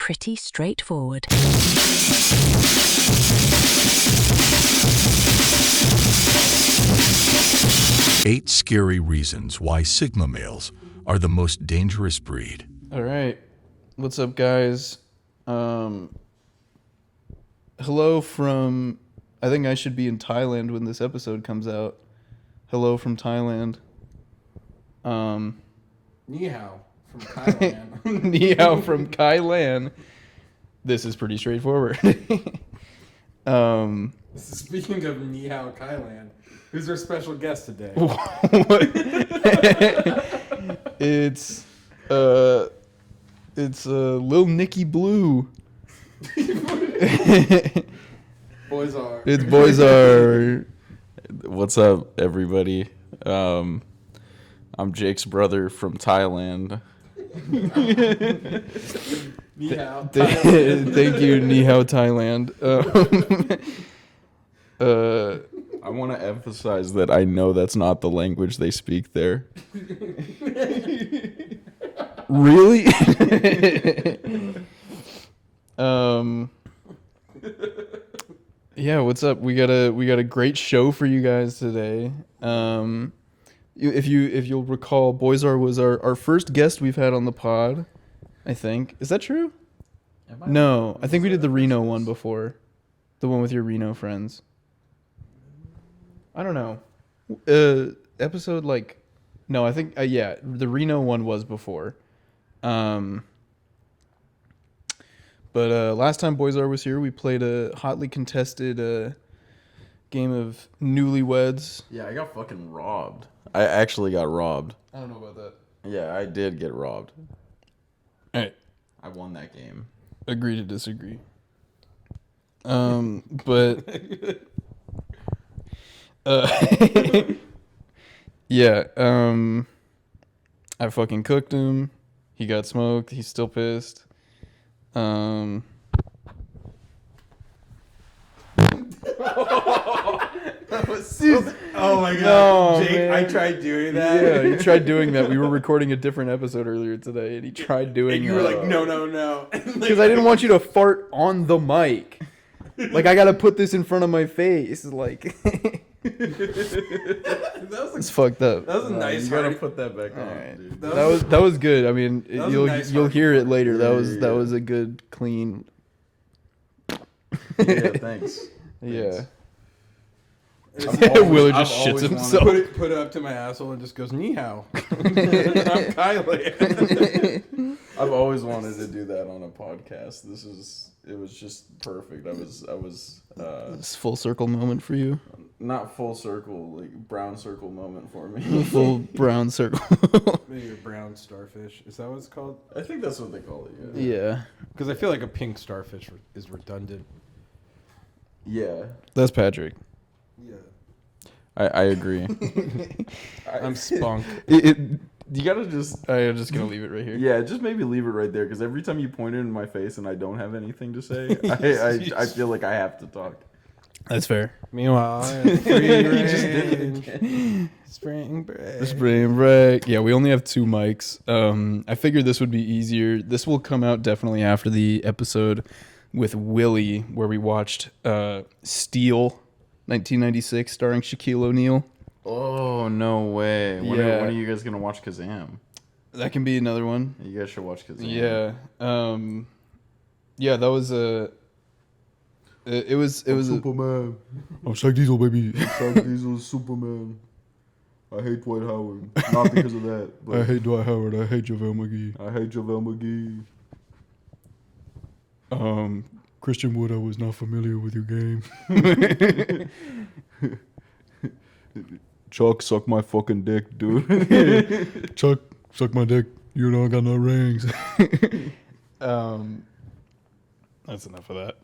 pretty straightforward. 8 scary reasons why Sigma males are the most dangerous breed. All right. What's up, guys? Hello from... I think I should be in Thailand when this episode comes out. Hello from Thailand. Ni hao from Thailand. Ni hao from Thailand. This is pretty straightforward. Speaking of Ni hao Thailand, who's our special guest today? It's Lil Nicky Blue. Boyzar. It's Boyzar. What's up, everybody? I'm Jake's brother from Thailand. Ni hao. Thank you, Ni hao Thailand. I want to emphasize that I know that's not the language they speak there. Really? Yeah, what's up? We got a great show for you guys today. If you'll recall, Boyzar was our first guest we've had on the pod, I think. Is that true? No, I think we did the Reno one before. The one with your Reno friends. I don't know. Episode no, I think yeah, the Reno one was before. But last time Boyzar was here, we played a hotly contested game of newlyweds. Yeah, I got fucking robbed. I actually got robbed. I don't know about that. Yeah, I did get robbed. All right. I won that game. Agree to disagree. But yeah, I fucking cooked him. He got smoked. He's still pissed. Oh my god, No, Jake! man. I tried doing that. Yeah, he tried doing that. We were recording a different episode earlier today, and he tried doing. And you were like, no, because I didn't want you to fart on the mic. Like, I gotta put this in front of my face. Like, it's fucked up. That was a nice. You gotta hearty- put that back on, Alright. dude. That was good. I mean, was a you'll nice you'll hear it later. That Yeah. was a good clean. Yeah, thanks. Yeah. It's- Willard I've just shits always wanted- himself. Put it up to my asshole and just goes ni hao. I'm Kylie. I've always wanted to do that on a podcast. It was just perfect. I was It's full circle moment for you. not full circle, like brown circle moment for me. Full brown circle. Maybe a brown starfish. Is that what it's called? I think that's what they call it. Yeah. Yeah. Because I feel like a pink starfish is redundant. Yeah. That's Patrick. Yeah. I agree. I'm spunk. You gotta just I'm just gonna leave it right here. yeah, just maybe leave it right there because every time you point it in my face and I don't have anything to say, I feel like I have to talk. That's fair. Meanwhile, free just did range, spring break. Spring break. Yeah, we only have 2 mics. I figured this would be easier. This will come out definitely after the episode with Willie, where we watched Steel, 1996, starring Shaquille O'Neal. Oh no way! When Yeah. are you guys gonna watch Kazam? That can be another one. You guys should watch Kazam. Yeah. Yeah, that was a. It was Superman. I'm Shaq Diesel, baby. Chuck Diesel is Superman. I hate Dwight Howard. Not because of that, but I hate Dwight Howard. I hate JaVale McGee. I hate JaVale McGee. Christian Wood, I was not familiar with your game. Chuck, suck my fucking dick, dude. Chuck, suck my dick. You don't got no rings. That's enough of that.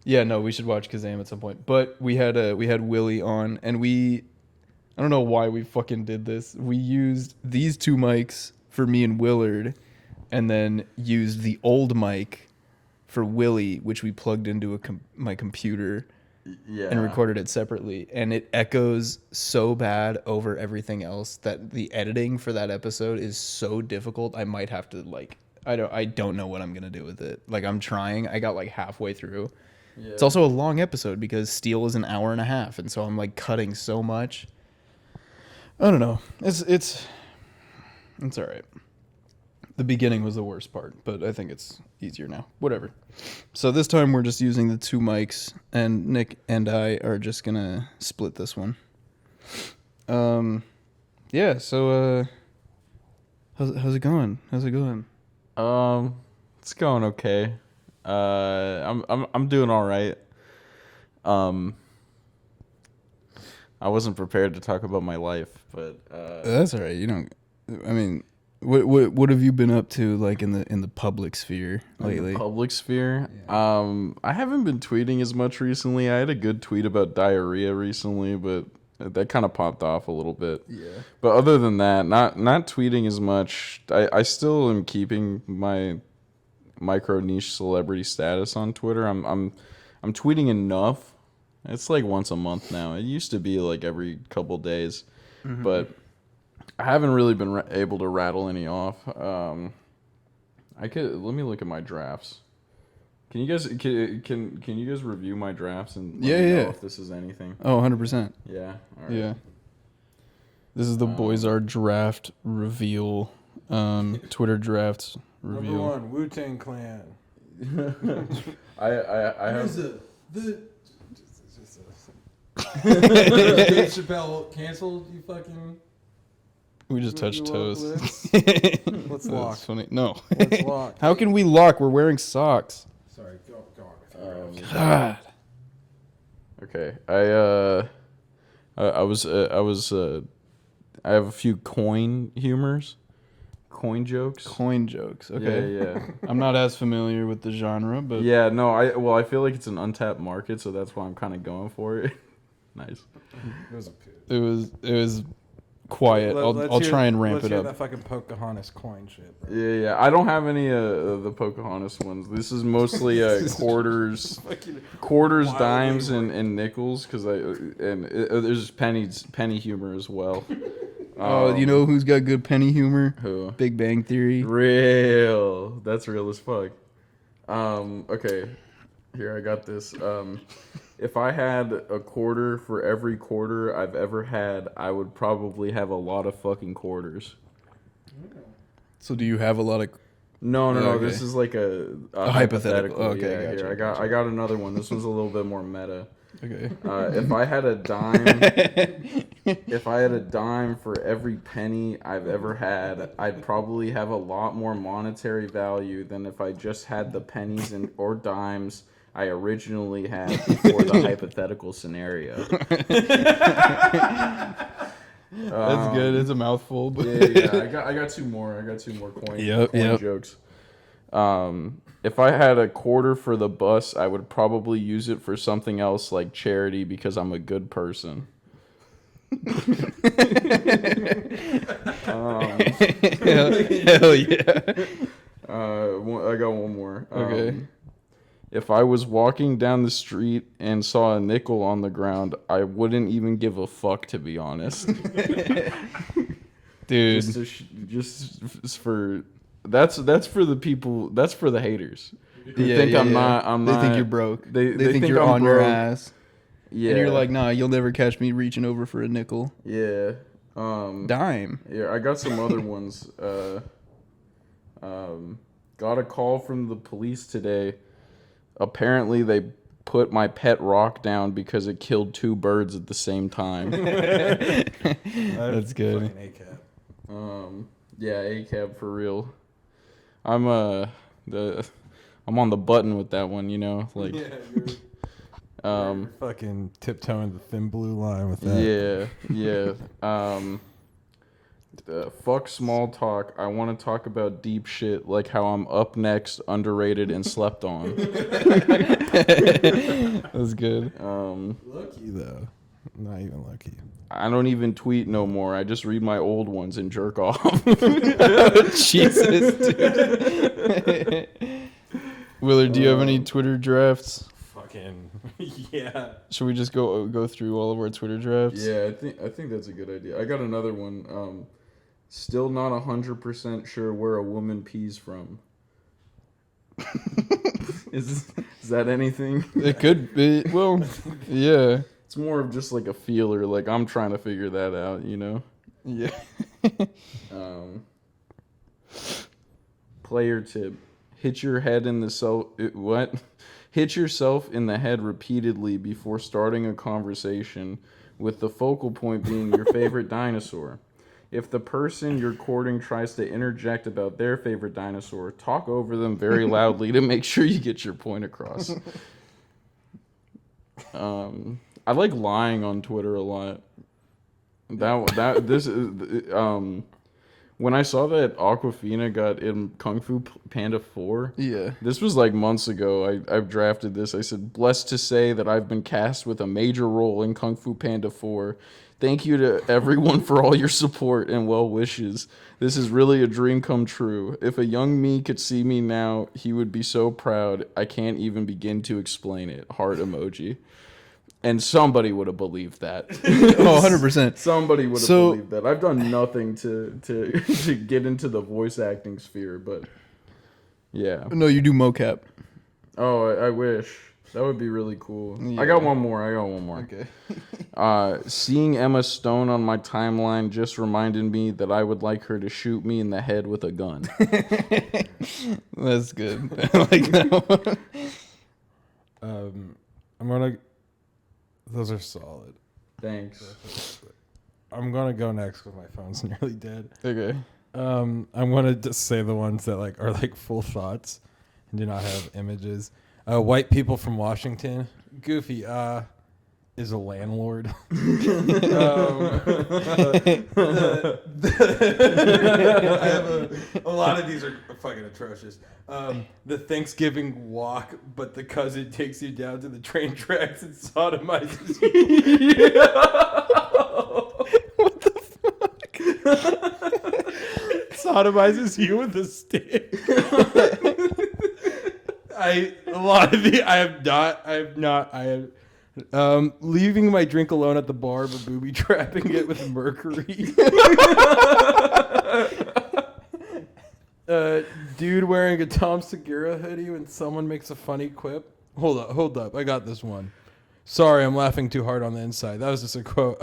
Yeah, no, we should watch Kazam at some point. But we had Willie on, and I don't know why we fucking did this. We used these 2 mics for me and Willard, and then used the old mic for Willie, which we plugged into my computer. Yeah. And recorded it separately, and it echoes so bad over everything else that the editing for that episode is so difficult. I might have to I don't know what I'm gonna do with it. Like I'm trying. I got like halfway through. Yeah. It's also a long episode because Steel is an hour and a half, and so I'm like cutting so much. I don't know. It's all right. The beginning was the worst part, but I think it's easier now. Whatever. So this time we're just using the 2 mics, and Nick and I are just gonna split this one. Yeah. So how's it going? How's it going? It's going okay. I'm doing all right. I wasn't prepared to talk about my life, but That's all right. You don't. I mean, what have you been up to like in the public sphere lately? in the public sphere. I haven't been tweeting as much recently. I had a good tweet about diarrhea recently, but that kind of popped off a little bit. Yeah. But other than that, not tweeting as much. I still am keeping my micro niche celebrity status on Twitter. I'm tweeting enough. It's like once a month now. It used to be like every couple days, but I haven't really been able to rattle any off. Let me look at my drafts. Can you guys can you guys review my drafts and let me know if this is anything? Oh, 100%. Yeah. All right. Yeah. This is the boyzar draft reveal. Twitter drafts Number reveal. 1, Wu-Tang Clan. I have Dave Chappelle canceled. You fucking. We just touched You toes. Let's That's lock. funny. No. Let's lock. How can we lock? We're wearing socks. Sorry, go on. With your God. Okay. I have a few coin jokes. Coin jokes. Okay. Yeah. I'm not as familiar with the genre, but Yeah, no, I feel like it's an untapped market, so that's why I'm kind of going for it. Nice. It was a pit. it was quiet. I'll try and ramp let's it hear up. that fucking Pocahontas coin shit, bro. Yeah. I don't have any the Pocahontas ones. This is mostly quarters, Wildly dimes, wrong. and nickels, because there's penny humor as well. Oh, you know who's got good penny humor? Who? Big Bang Theory. Real. That's real as fuck. Okay. Here, I got this. If I had a quarter for every quarter I've ever had, I would probably have a lot of fucking quarters. So do you have a lot of? No. Okay. This is like a hypothetical. Okay, Yeah, gotcha, here, I got another one. This one's a little bit more meta. Okay. If I had a dime for every penny I've ever had, I'd probably have a lot more monetary value than if I just had the pennies or dimes I originally had before the hypothetical scenario. That's good. It's a mouthful. But Yeah. I got two more. Coin jokes. If I had a quarter for the bus, I would probably use it for something else like charity because I'm a good person. Hell yeah. I got one more. Okay. If I was walking down the street and saw a nickel on the ground, I wouldn't even give a fuck, to be honest. Dude. Just for that's for the people. That's for the haters. Who Yeah, think yeah, I'm yeah. not. They think you're broke. They think you're I'm on your broke. ass. Yeah. And you're like, nah, you'll never catch me reaching over for a nickel. Yeah. Dime. Yeah, I got some other ones. Got a call from the police today. Apparently, they put my pet rock down because it killed 2 birds at the same time. That's good. Fucking ACAB. Yeah, ACAB for real. I'm on the button with that one, you know, like. Yeah, you're fucking tiptoeing the thin blue line with that. Yeah. Fuck small talk. I want to talk about deep shit, like how I'm up next, underrated, and slept on. That's good. Lucky though, not even lucky. I don't even tweet no more. I just read my old ones and jerk off. Jesus, dude. Willard, do you have any Twitter drafts? Fucking yeah. Should we just go through all of our Twitter drafts? Yeah, I think that's a good idea. I got another one. Still not 100% sure where a woman pees from. Is that anything? It could be. Well, yeah. It's more of just like a feeler. Like I'm trying to figure that out, you know. Yeah. Player tip: hit your head in the what? Hit yourself in the head repeatedly before starting a conversation, with the focal point being your favorite dinosaur. If the person you're courting tries to interject about their favorite dinosaur, talk over them very loudly to make sure you get your point across. I like lying on Twitter a lot. When I saw that Aquafina got in Kung Fu Panda 4, Yeah. this was like months ago. I've drafted this. I said, blessed to say that I've been cast with a major role in Kung Fu Panda 4. Thank you to everyone for all your support and well wishes. This is really a dream come true. If a young me could see me now, he would be so proud. I can't even begin to explain it. Heart emoji. And somebody would have believed that. Oh, 100%. Somebody would have believed that. I've done nothing to get into the voice acting sphere, but yeah. No, you do mocap. Oh, I wish. That would be really cool. Yeah. I got one more. Okay. Seeing Emma Stone on my timeline just reminded me that I would like her to shoot me in the head with a gun. That's good. I like that one. I'm gonna. Those are solid. Thanks. I'm gonna go next because my phone's nearly dead. Okay. I'm gonna just say the ones that like are like full thoughts and do not have images. White people from Washington. Goofy is a landlord. A lot of these are fucking atrocious. The Thanksgiving walk, but the cousin takes you down to the train tracks and sodomizes you. What the fuck? Sodomizes you with a stick. Leaving my drink alone at the bar, but booby trapping it with mercury. Dude wearing a Tom Segura hoodie when someone makes a funny quip. Hold up. I got this one. Sorry, I'm laughing too hard on the inside. That was just a quote.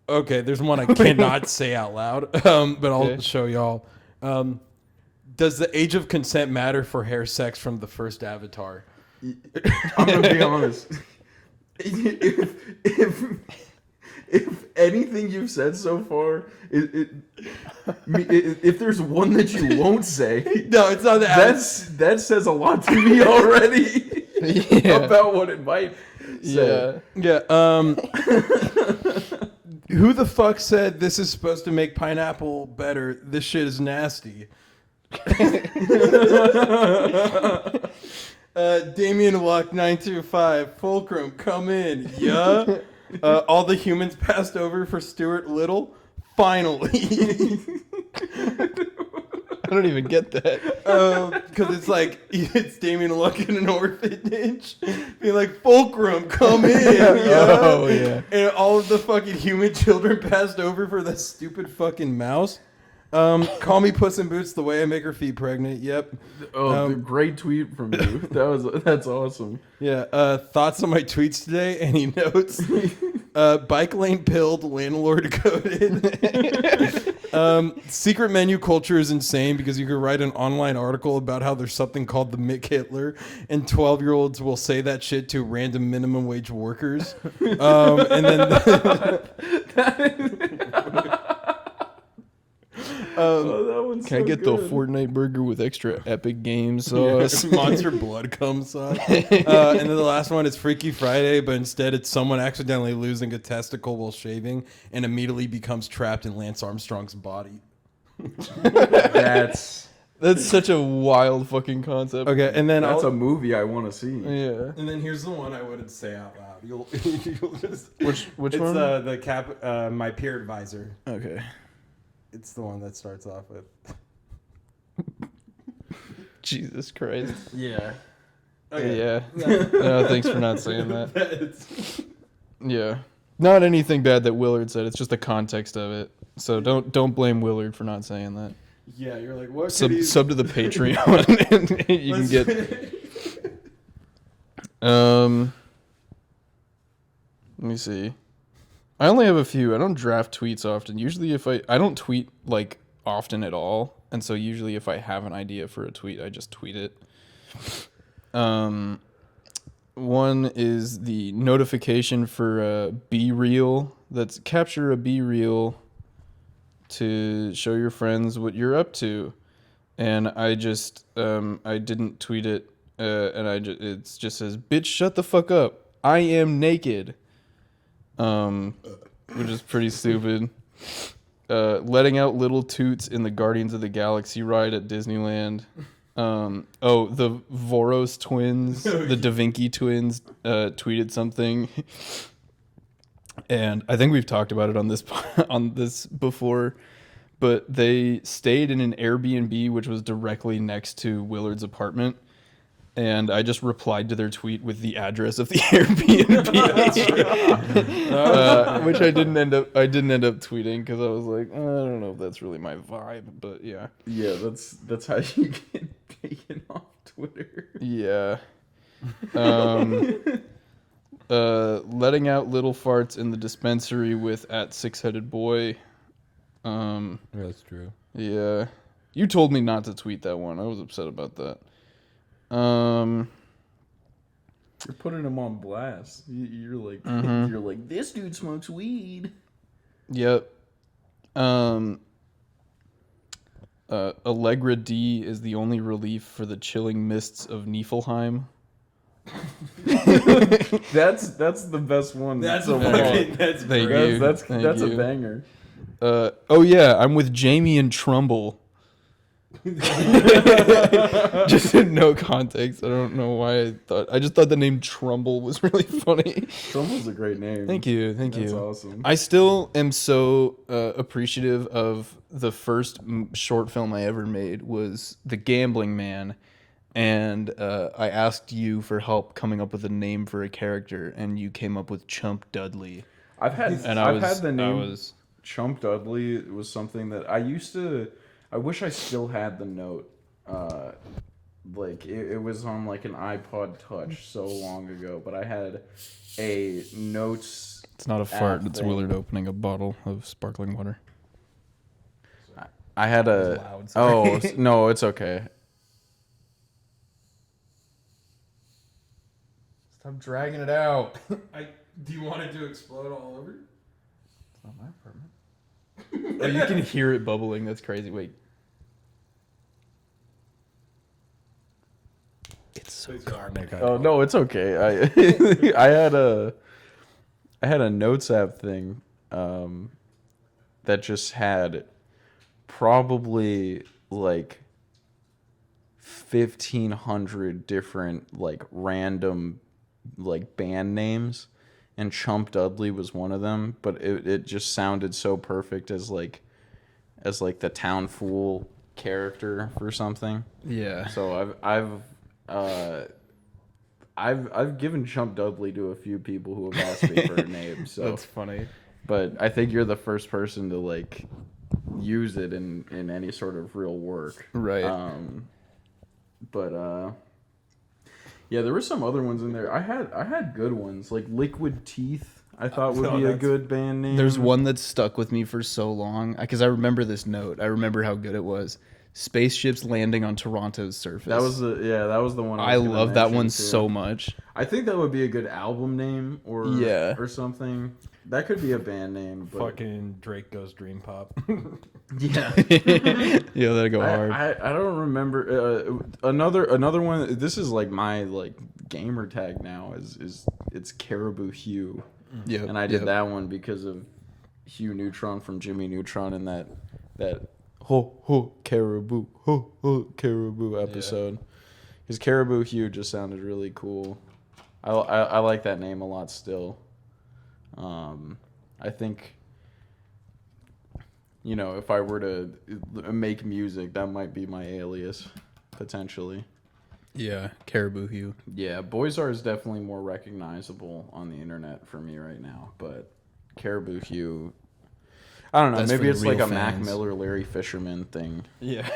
Okay, there's one I cannot say out loud, but I'll show y'all. Does the age of consent matter for hair sex from the first Avatar? I'm gonna be honest. If anything you've said so far, if there's one that you won't say, No, it's not that. that says a lot to me already about what it might say. Yeah. Who the fuck said this is supposed to make pineapple better? This shit is nasty. Damien Luck 925 Fulcrum, come in. Yeah. All the humans passed over for Stuart Little. Finally. I don't even get that. Because it's like it's Damien Luck in an orphanage being like, Fulcrum, come in. Yeah. Oh yeah. And all of the fucking human children passed over for that stupid fucking mouse. Call me Puss in Boots the way I make her feet pregnant. Yep. Oh, great tweet from you. That's awesome. Yeah. Thoughts on my tweets today? Any notes? Bike lane pilled, landlord coded. Secret menu culture is insane because you could write an online article about how there's something called the Mick Hitler, and 12-year-olds will say that shit to random minimum wage workers. And then. That one's Can I get the Fortnite burger with extra epic game sauce? Monster blood cum sauce. And then the last one is Freaky Friday, but instead it's someone accidentally losing a testicle while shaving and immediately becomes trapped in Lance Armstrong's body. That's such a wild fucking concept. Okay, and then a movie I want to see. Yeah. And then here's the one I wouldn't say out loud. You'll just Which it's one? my peer advisor. Okay. It's the one that starts off with. Jesus Christ. Yeah. Yeah. No, thanks for not saying that. Yeah. Not anything bad that Willard said. It's just the context of it. So don't blame Willard for not saying that. Yeah, you're like, what? Sub to the Patreon and you can get Let me see. I only have a few. I don't draft tweets often. Usually I don't tweet like often at all. And so usually if I have an idea for a tweet, I just tweet it. One is the notification for a Be Real. That's capture a Be Real to show your friends what you're up to. And I just I didn't tweet it, and it just says, "Bitch, shut the fuck up. I am naked." Which is pretty stupid. Letting out little toots in the Guardians of the Galaxy ride at Disneyland. The Voros twins, the Da Vinci twins, tweeted something, and I think we've talked about it on this before. But they stayed in an Airbnb which was directly next to Willard's apartment, and I just replied to their tweet with the address of the Airbnb, which I didn't end up tweeting because I was like, I don't know if that's really my vibe, but yeah. Yeah, that's how you get taken off Twitter. Yeah. Letting out little farts in the dispensary with @six-headed-boy. That's true. Yeah. You told me not to tweet that one. I was upset about that. You're putting him on blast. You're like, you're like, this dude smokes weed. Yep. Allegra D is the only relief for the chilling mists of Niflheim. That's the best one. That's so fucking. That's Thank great. you. That's Thank a you. banger. Oh yeah, I'm with Jamie and Trumbull. Just in no context. I don't know why I just thought the name Trumbull was really funny. Trumbull's a great name. Thank you. That's awesome. I still am so appreciative of the first short film I ever made was The Gambling Man. And I asked you for help coming up with a name for a character, and you came up with Chump Dudley. I've had the name Chump Dudley. It was something that I used to. I wish I still had the note. Like it was on like an iPod Touch so long ago, but I had a notes. It's not a fart. It's thing. Willard opening a bottle of sparkling water. I had a. Loud, sorry. No, it's okay. Stop dragging it out. Do you want it to explode all over? It's not my apartment. Oh, you can hear it bubbling. That's crazy. Wait. It's so carbon. Oh no, it's okay. I had a notes app thing that just had probably like 1,500 different like random like band names, and Chump Dudley was one of them. But it just sounded so perfect as like the town fool character for something. Yeah. So I've given Chump Dudley to a few people who have asked me for a name. So That's funny. but I think you're the first person to like use it in any sort of real work. Right. Yeah, there were some other ones in there. I had good ones like Liquid Teeth. I thought would be a good band name. There's one that stuck with me for so long because I remember this note. I remember how good it was. Spaceships landing on Toronto's surface. That was the one. I was gonna love that mention, one too. so much. I think that would be a good album name or something. That could be a band name. But Fucking Drake Goes Dream Pop. yeah. Yeah, that'd go hard. I don't remember another one. This is like my like gamer tag now is it's Caribou Hugh. Yeah, and I did that one because of Hugh Neutron from Jimmy Neutron and that ho ho caribou episode. His Caribou Hugh just sounded really cool. I like that name a lot still. I think, you know, if I were to make music, that might be my alias, potentially. Yeah, Caribou Hugh. Yeah, boyzar is definitely more recognizable on the internet for me right now, but Caribou Hugh. I don't know. That's Maybe for the it's like real a Mac fans. Miller, Larry Fisherman thing. Yeah.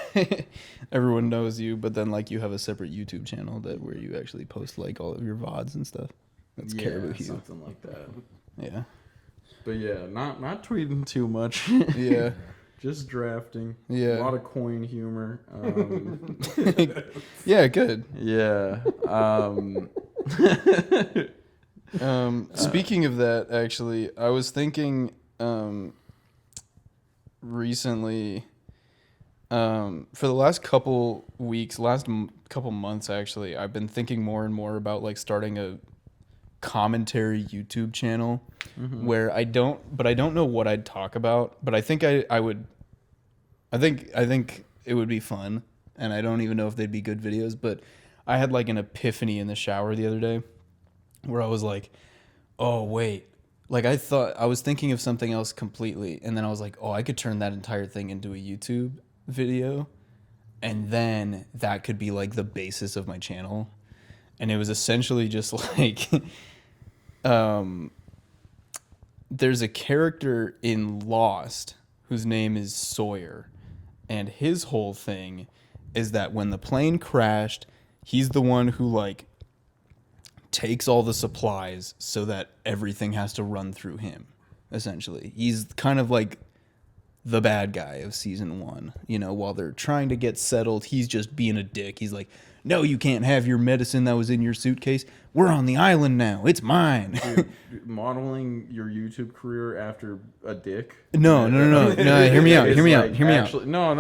Everyone knows you, but then like you have a separate YouTube channel where you actually post like all of your VODs and stuff. That's Caribou Hue. Something like that. Yeah. But yeah, not tweeting too much. Yeah. Just drafting. Yeah. A lot of coin humor. Yeah, good. Yeah. Speaking of that, actually, I was thinking recently, for the last couple weeks, couple months, actually, I've been thinking more and more about like starting a commentary YouTube channel where I don't know what I'd talk about, but I think I would. I think it would be fun, and I don't even know if they'd be good videos, but I had like an epiphany in the shower the other day where I was like, oh wait, like I was thinking of something else completely, and then I was like, oh, I could turn that entire thing into a YouTube video, and then that could be like the basis of my channel. And it was essentially just like there's a character in Lost whose name is Sawyer, and his whole thing is that when the plane crashed, he's the one who like takes all the supplies so that everything has to run through him. Essentially, he's kind of like the bad guy of season 1. You know, while they're trying to get settled, he's just being a dick. He's like, no, you can't have your medicine that was in your suitcase. We're on the island now. It's mine. Dude, modeling your YouTube career after a dick. No. Hear me out. No,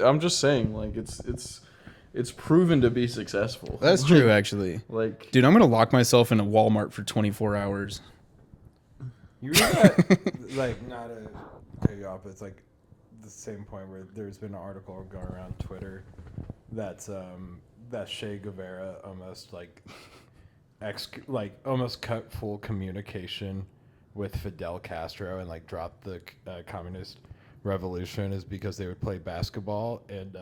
I'm just saying, like, it's proven to be successful. That's true, actually. Like, Dude, I'm going to lock myself in a Walmart for 24 hours. You read that, like, not to cut you off, but it's like the same point where there's been an article going around Twitter that's that Che Guevara almost almost cut full communication with Fidel Castro and like dropped the communist revolution is because they would play basketball, and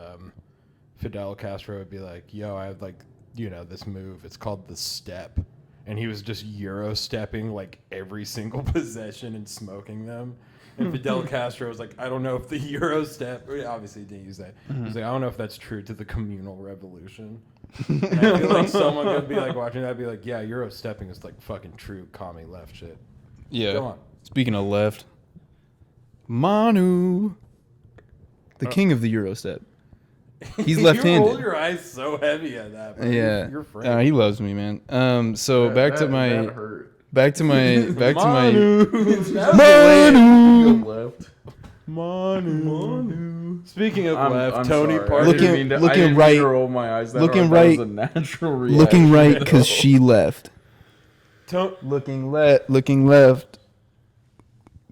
Fidel Castro would be like, yo, I have like, you know, this move, it's called the step, and he was just Euro stepping like every single possession and smoking them. And Fidel Castro was like, I don't know if the Euro step, obviously he didn't use that. He was like, I don't know if that's true to the communal revolution. And I feel like someone could be like watching that, be like, yeah, Euro stepping is like fucking true commie left shit. Yeah. Go on. Speaking of left, Manu, the king of the Eurostep. He's left-handed. You roll your eyes so heavy at that. Bro. Yeah. You're friend. He loves me, man. So back to my Manu. Left. Manu. Speaking of I'm left, Tony sorry. Parker. I didn't mean right- to roll my eyes that looking hard. right- That was a natural reaction. looking right because she left. To- Looking left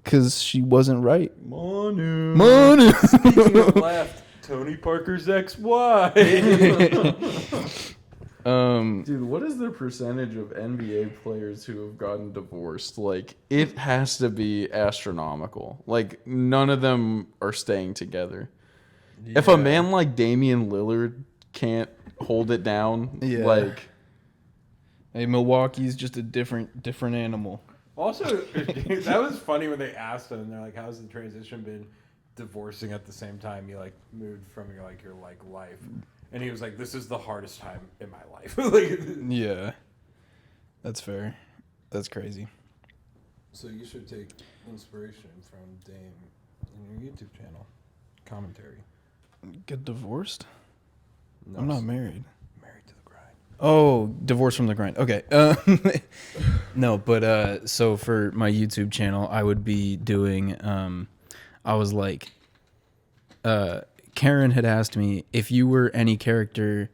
because she wasn't right. Manu. Speaking of left, Tony Parker's ex-wife. Dude, what is the percentage of NBA players who have gotten divorced? Like, it has to be astronomical. Like, none of them are staying together. Yeah. If a man like Damian Lillard can't hold it down, Yeah. like, Hey, Milwaukee's just a different animal. Also, that was funny when they asked him, and they're like, how's the transition been divorcing at the same time you like moved from your life? And he was like, this is the hardest time in my life. Like, Yeah. That's fair. That's crazy. so you should take inspiration from Dame in your YouTube channel. Commentary. Get divorced? No, I'm not married. Married to the grind. Oh, divorce from the grind. Okay. No, but so for my YouTube channel, I would be doing. I was like, Karen had asked me if you were any character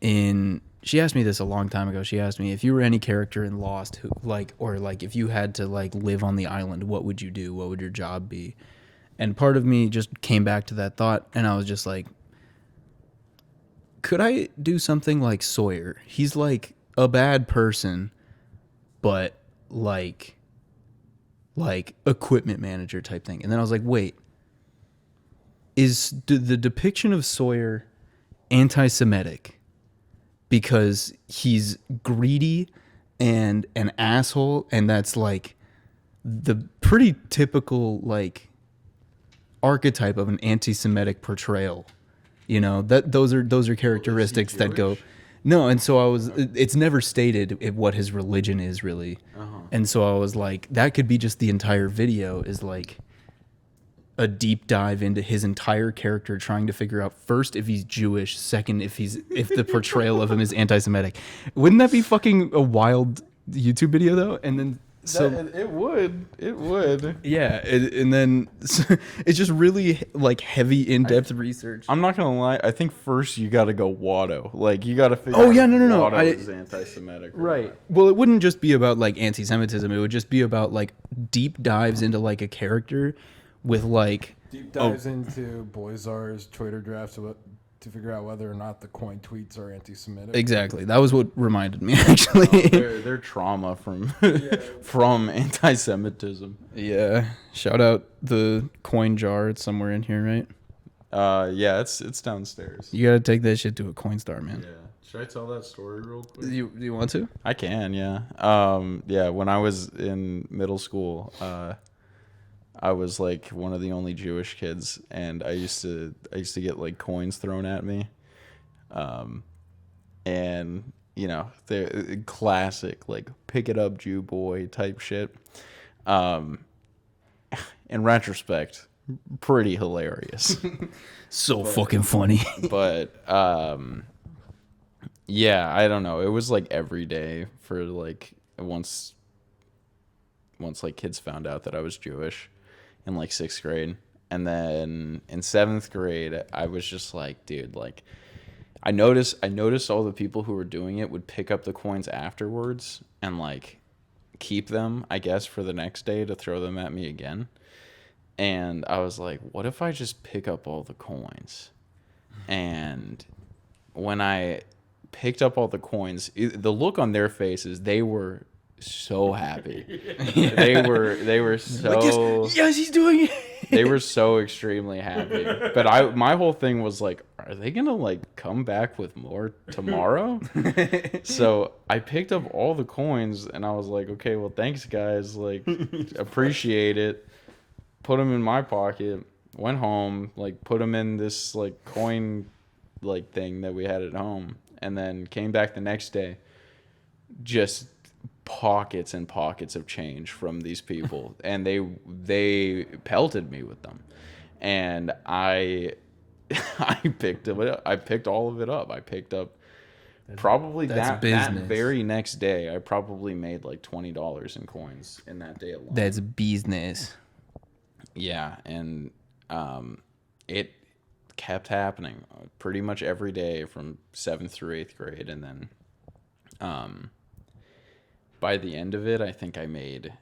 in. She asked me this a long time ago. She asked me if you were any character in Lost, who or if you had to like live on the island, what would you do? What would your job be? And part of me just came back to that thought, and I was just like, could I do something like Sawyer? He's like a bad person, but like equipment manager type thing. And then I was like, wait, is the depiction of Sawyer anti-Semitic because he's greedy and an asshole, and that's like the pretty typical like archetype of an anti-Semitic portrayal. You know, that those are characteristics that go. No, and so it's never stated what his religion is really. And so I was like, that could be just the entire video is like a deep dive into his entire character, trying to figure out first if he's Jewish, second if the portrayal of him is anti-Semitic. Wouldn't that be fucking a wild YouTube video though? And then it would. Yeah, and then it's just really like heavy in-depth research. I'm not gonna lie. I think first you got to go Watto. Like you got to figure. Oh yeah, no. Watto is anti-Semitic, right? Well, it wouldn't just be about like anti-Semitism. It would just be about like deep dives into like a character with like deep dives into boyzar's Twitter drafts to figure out whether or not the coin tweets are anti-Semitic. Exactly. That was what reminded me, actually. Their trauma from anti-Semitism. Yeah. Shout out the coin jar. It's somewhere in here, right? Yeah, it's downstairs. You got to take that shit to a Coinstar, man. Yeah. Should I tell that story real quick? Do you want to? I can, yeah. Yeah, when I was in middle school, I was like one of the only Jewish kids, and I used to get like coins thrown at me, and you know, the classic like pick it up Jew boy type shit. In retrospect, pretty hilarious. So fucking funny. But yeah, I don't know. It was like every day for like once like kids found out that I was Jewish. In like 6th grade, and then in 7th grade I was just like, dude, like I noticed all the people who were doing it would pick up the coins afterwards and like keep them, I guess, for the next day to throw them at me again. And I was like, what if I just pick up all the coins? And when I picked up all the coins, the look on their faces, they were so happy. They were so like, yes, he's doing it. They were so extremely happy. But my whole thing was like, are they gonna like come back with more tomorrow? So I picked up all the coins and I was like, okay, well, thanks guys, like appreciate it. Put them in my pocket, went home, like put them in this like coin like thing that we had at home, and then came back the next day, just pockets and pockets of change from these people, and they pelted me with them, and I picked all of it up. I picked up probably that very next day. I probably made like $20 in coins in that day alone. That's business. Yeah, and it kept happening pretty much every day from 7th through 8th grade, and then by the end of it, I think I made,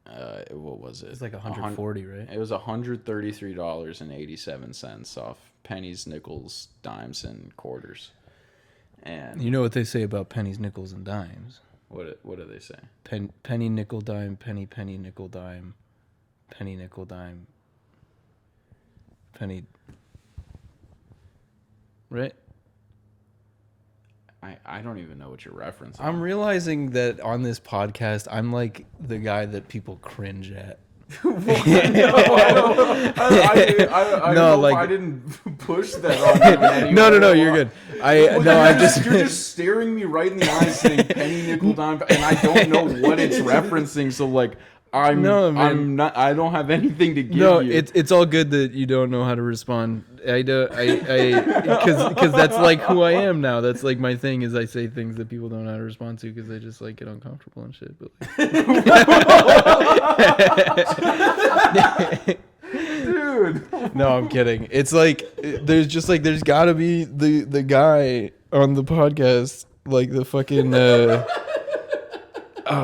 what was it? It's like 140, right? It was $133.87 off pennies, nickels, dimes, and quarters. And you know what they say about pennies, nickels, and dimes? What do they say? Penny, nickel, dime, penny, nickel, dime, penny, nickel, dime, penny. Right? I don't even know what you're referencing. I'm realizing that on this podcast, I'm like the guy that people cringe at. I didn't push that on you. No, you're good. You're just staring me right in the eyes saying penny, nickel, dime, and I don't know what it's referencing. So like, I don't have anything to give you. No, it's all good that you don't know how to respond. Because that's like who I am now. That's like my thing is I say things that people don't know how to respond to because they just like get uncomfortable and shit. But like, dude, no, I'm kidding. It's like there's gotta be the guy on the podcast, like the fucking oh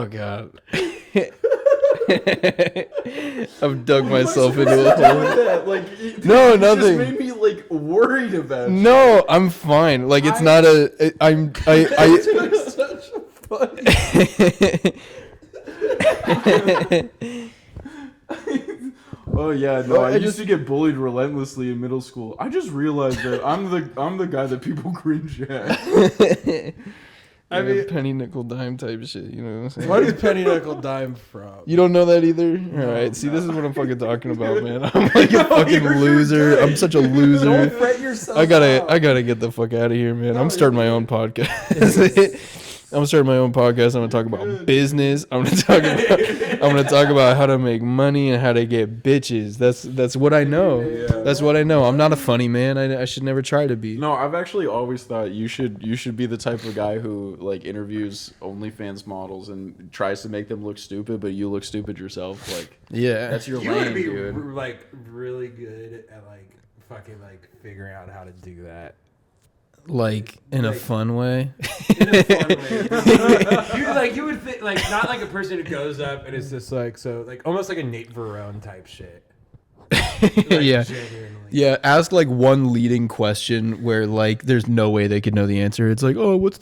god. I've dug myself into a hole. No, nothing. Just made me like worried about you. No, I'm fine. Like it's not a. I'm. It's such funny. Oh yeah, no. I used to get bullied relentlessly in middle school. I just realized that I'm the guy that people cringe at. I mean, penny nickel dime type shit. You know what I'm saying? what is penny nickel dime from? You don't know that either? All right. See, this is what I'm fucking talking about, man. I'm like a fucking loser. I'm such a loser. Don't fret yourself. I gotta get the fuck out of here, man. I'm starting my own podcast. I'm starting my own podcast. I'm gonna talk about business. I'm gonna talk about how to make money and how to get bitches. That's what I know. Yeah. That's what I know. I'm not a funny man. I should never try to be. No, I've actually always thought you should be the type of guy who like interviews OnlyFans models and tries to make them look stupid, but you look stupid yourself. Like, Yeah. that's your You would lane, be dude. like really good at like fucking like figuring out how to do that. Like in a Like- fun way. In a fun way. you would think like not like a person who goes up and it's just like so like almost like a Nate Verone type shit. Like, Yeah. genuinely. Yeah, ask like one leading question where like there's no way they could know the answer. It's like, oh, what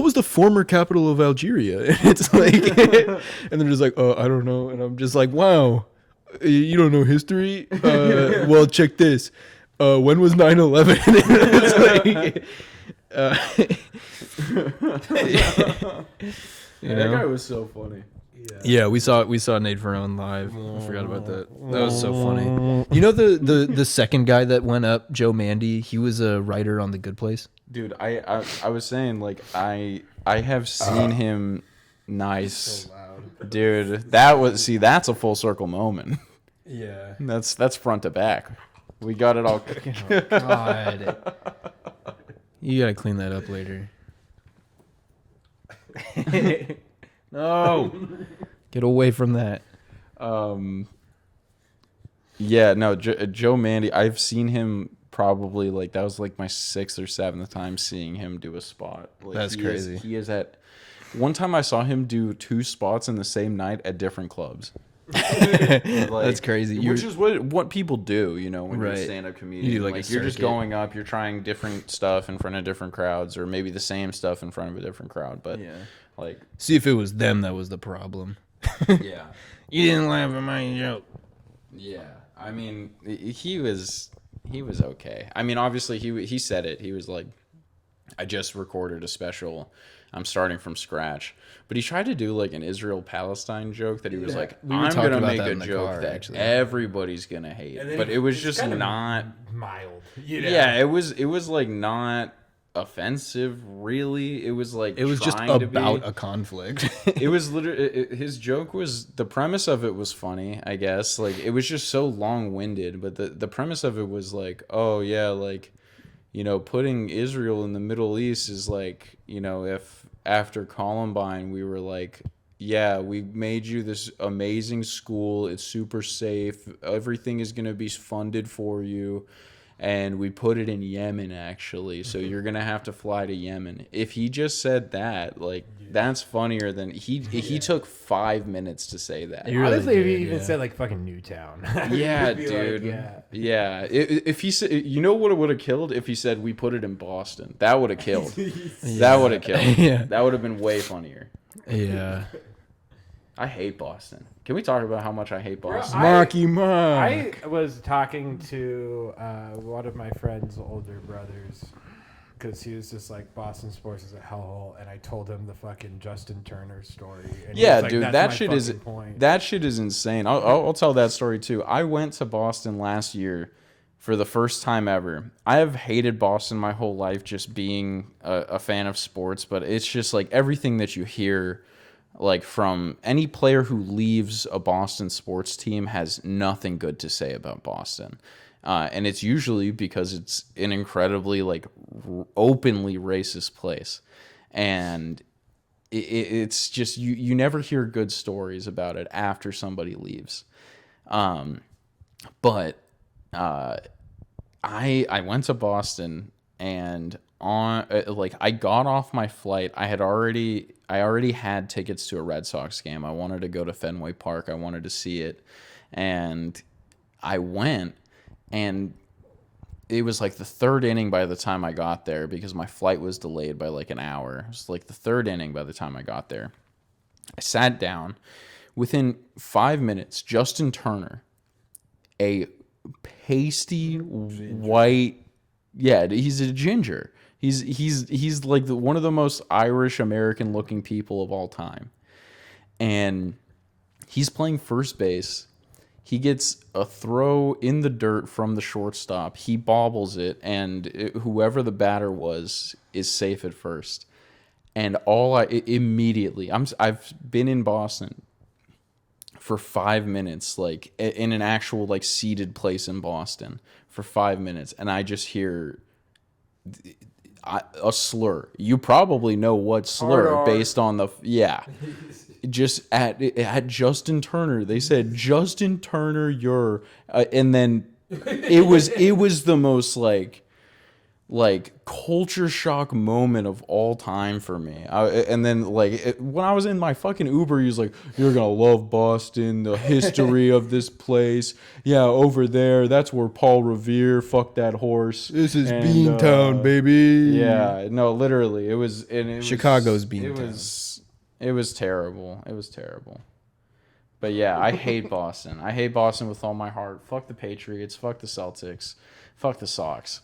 was the former capital of Algeria? And it's like, and they're just like, oh, I don't know. And I'm just like, wow, you don't know history? Well, check this. When was 9/11? It's like, you That know? guy was so funny. Yeah, we saw Nate Verone live. I forgot about that. That was so funny. You know the second guy that went up, Joe Mandy. He was a writer on The Good Place. Dude, I was saying like I have seen him nice. So loud. Dude, that's a full circle moment. Yeah. That's front to back. We got it all. God, you gotta clean that up later. No, get away from that. Yeah, no, Joe Mandy. I've seen him probably like that was like my 6th or 7th time seeing him do a spot. Like, That's crazy. He is at. One time I saw him do 2 spots in the same night at different clubs. That's crazy. Which is what people do, you know, when you're Right. a stand-up comedian. You do, like, a you're just circuit. going up, you're trying different stuff in front of different crowds, or maybe the same stuff in front of a different crowd. But like, See if it was them that was the problem. yeah, You didn't laugh at my joke. yeah. I mean, he was okay. I mean, obviously he said it. He was like, I just recorded a special. I'm starting from scratch. But he tried to do like an Israel-Palestine joke that he was like, We were I'm talking going to about make that a in the joke car, that actually. everybody's going to hate. And then But it was it's just kind of not... mild. You know? Yeah, it was like not offensive, really. It was like It was just trying to about be. a conflict. It was literally his joke was the premise of it was funny, I guess. Like it was just so long-winded, but the premise of it was like, oh yeah, like, you know, putting Israel in the Middle East is like, you know, if after Columbine we were like, yeah, we made you this amazing school, it's super safe, everything is going to be funded for you, and we put it in Yemen actually, so you're going to have to fly to Yemen. If he just said that, like, that's funnier than he took 5 minutes to say that. He really Honestly, if he did, even yeah. said like fucking Newtown. Yeah, I'd be like, dude. yeah. Yeah. If he said, you know what it would have killed? If he said, we put it in Boston. That would have killed. That would have killed. Yeah. That would have been way funnier. Yeah. I hate Boston. Can we talk about how much I hate Boston? Marky Mark. I was talking to one of my friend's older brothers because he was just like, Boston sports is a hellhole, and I told him the fucking Justin Turner story. And he Yeah, was like, dude, "That's that my shit is fucking point." that shit is insane. I'll tell that story too. I went to Boston last year for the first time ever. I have hated Boston my whole life, just being a fan of sports, but it's just like everything that you hear, like from any player who leaves a Boston sports team, has nothing good to say about Boston. And it's usually because it's an incredibly like openly racist place. And it's just, you never hear good stories about it after somebody leaves. But I went to Boston, and on like I got off my flight. I already had tickets to a Red Sox game. I wanted to go to Fenway Park. I wanted to see it, and I went, and it was like the third inning by the time I got there because my flight was delayed by like an hour. It was like the third inning by the time I got there. I sat down. Within 5 minutes, Justin Turner, a pasty white, yeah, he's a ginger. He's like one of the most Irish American looking people of all time, and he's playing first base. He gets a throw in the dirt from the shortstop. He bobbles it, and whoever the batter was is safe at first. And immediately, I've been in Boston for 5 minutes, like in an actual like seated place in Boston for 5 minutes, and I just hear a slur. You probably know what slur based on the just at Justin Turner. They said Justin Turner, you're, and then it was the most like culture shock moment of all time for me. And then when I was in my fucking Uber, he was like, "You're gonna love Boston, the history of this place. Yeah, over there, that's where Paul Revere fucked that horse. This is Beantown, baby." Yeah, no, literally, it was Chicago's Beantown. It was terrible. It was terrible. But yeah, I hate Boston. I hate Boston with all my heart. Fuck the Patriots. Fuck the Celtics. Fuck the Sox.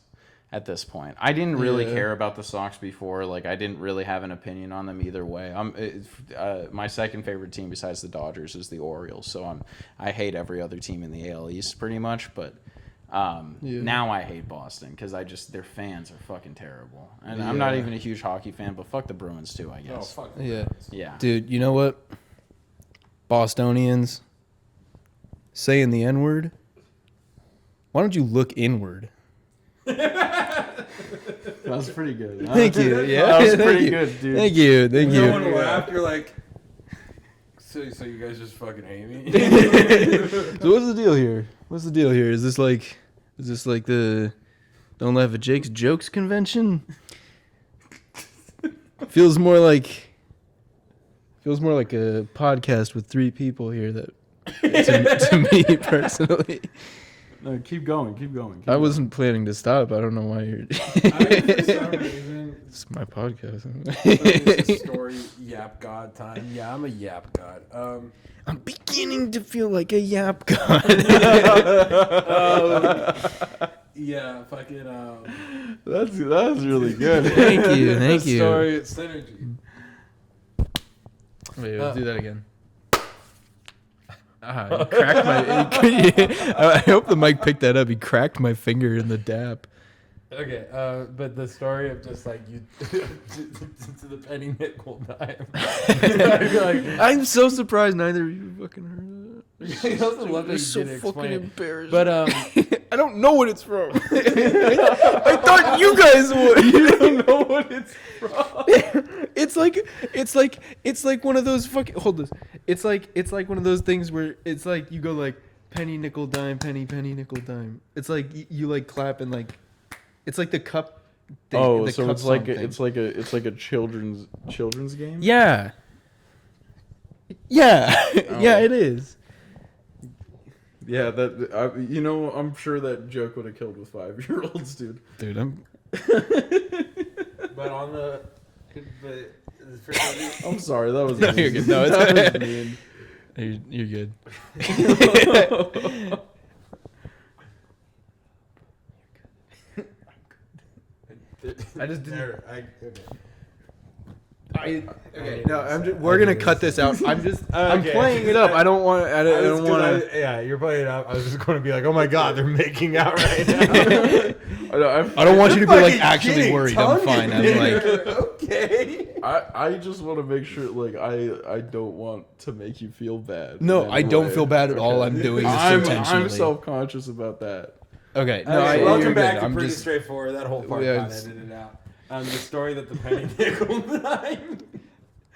At this point, I didn't really care about the Sox before. Like, I didn't really have an opinion on them either way. My second favorite team besides the Dodgers is the Orioles. So I hate every other team in the AL East pretty much. But now I hate Boston because their fans are fucking terrible. And I'm not even a huge hockey fan, but fuck the Bruins too, I guess. Oh, fuck. Yeah. Dude, you know what? Bostonians saying the N-word. Why don't you look inward? That was pretty good. Thank you. Yeah, that was pretty good, dude. Thank you. No one laughed. You're like, so you guys just fucking hate me? So what's the deal here? Is this like the Don't Laugh at Jake's Jokes convention? Feels more like a podcast with three people here that to me personally. No, keep going. I wasn't planning to stop. I don't know why you're. For some reason, It's my podcast. it's a story yap god time. Yeah, I'm a yap god. I'm beginning to feel like a yap god. Yeah, fucking. That's really good. Thank you. Story, it's synergy. Wait, let's do that again. You cracked my. I hope the mic picked that up. He cracked my finger in the dap. Okay, but the story of just like you to the penny nickel dime. I'm so surprised neither of you fucking heard that. I also love that you so didn't fucking explain it. embarrassing. But I don't know what it's from. I thought you guys would. You don't know what it's from. It's like one of those fucking. Hold this. It's like one of those things where it's like you go like penny nickel dime, penny nickel dime. It's like you like clap and like. It's like the cup. So the cup it's like song thing. it's like a children's game. Yeah. Yeah, it is. Yeah, I'm sure that joke would have killed with 5-year-olds, dude. Dude, I'm. but on the. I'm sorry, that was No, mean. you're good. No, it's that was mean. You're good. I just didn't. Okay. No, we're gonna cut this out. I'm playing it up. I don't want. I don't want to. Yeah, you're playing it up. I was just going to be like, oh my god, they're making out right now. I don't want you to be like actually worried. I'm fine. I'm like. Okay. I just want to make sure, like, I don't want to make you feel bad. No, I don't feel bad at all. I'm doing this intentionally. I'm self-conscious about that. Okay. No, welcome back. I'm pretty just straightforward. That whole part got edited out. The story that the penny nickel dime.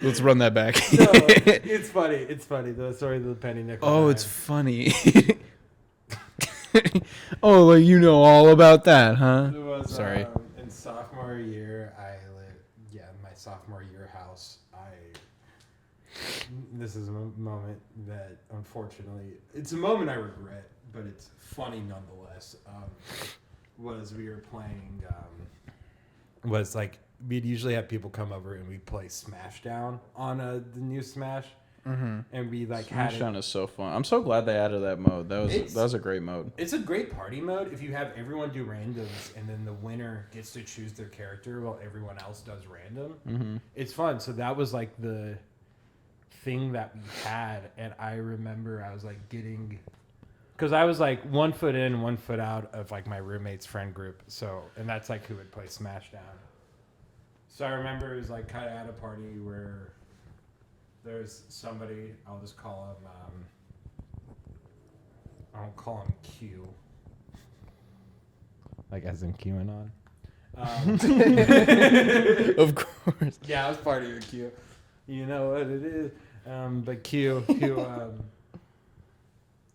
Let's run that back. No, it's funny. It's funny. The story of the penny nickel. Oh, dime. it's funny. Oh, like you know all about that, huh? It was, Sorry. In sophomore year, in my sophomore year house. This is a moment that, unfortunately, it's a moment I regret, but it's funny nonetheless. Was we were playing. Was like we'd usually have people come over and we'd play Smashdown on the new Smash, and we like had it. Smashdown is so fun. I'm so glad they added that mode. That was a great mode. It's a great party mode if you have everyone do randoms and then the winner gets to choose their character while everyone else does random. It's fun. So that was like the thing that we had, and I remember I was like getting, because I was like 1 foot in, 1 foot out of like my roommate's friend group. So, and that's like who would play Smashdown. So I remember it was like kind of at a party where there's somebody, I'll just call him, I don't call him Q. Like as in QAnon. Of course. Yeah, I was part of your Q. You know what it is. But Q,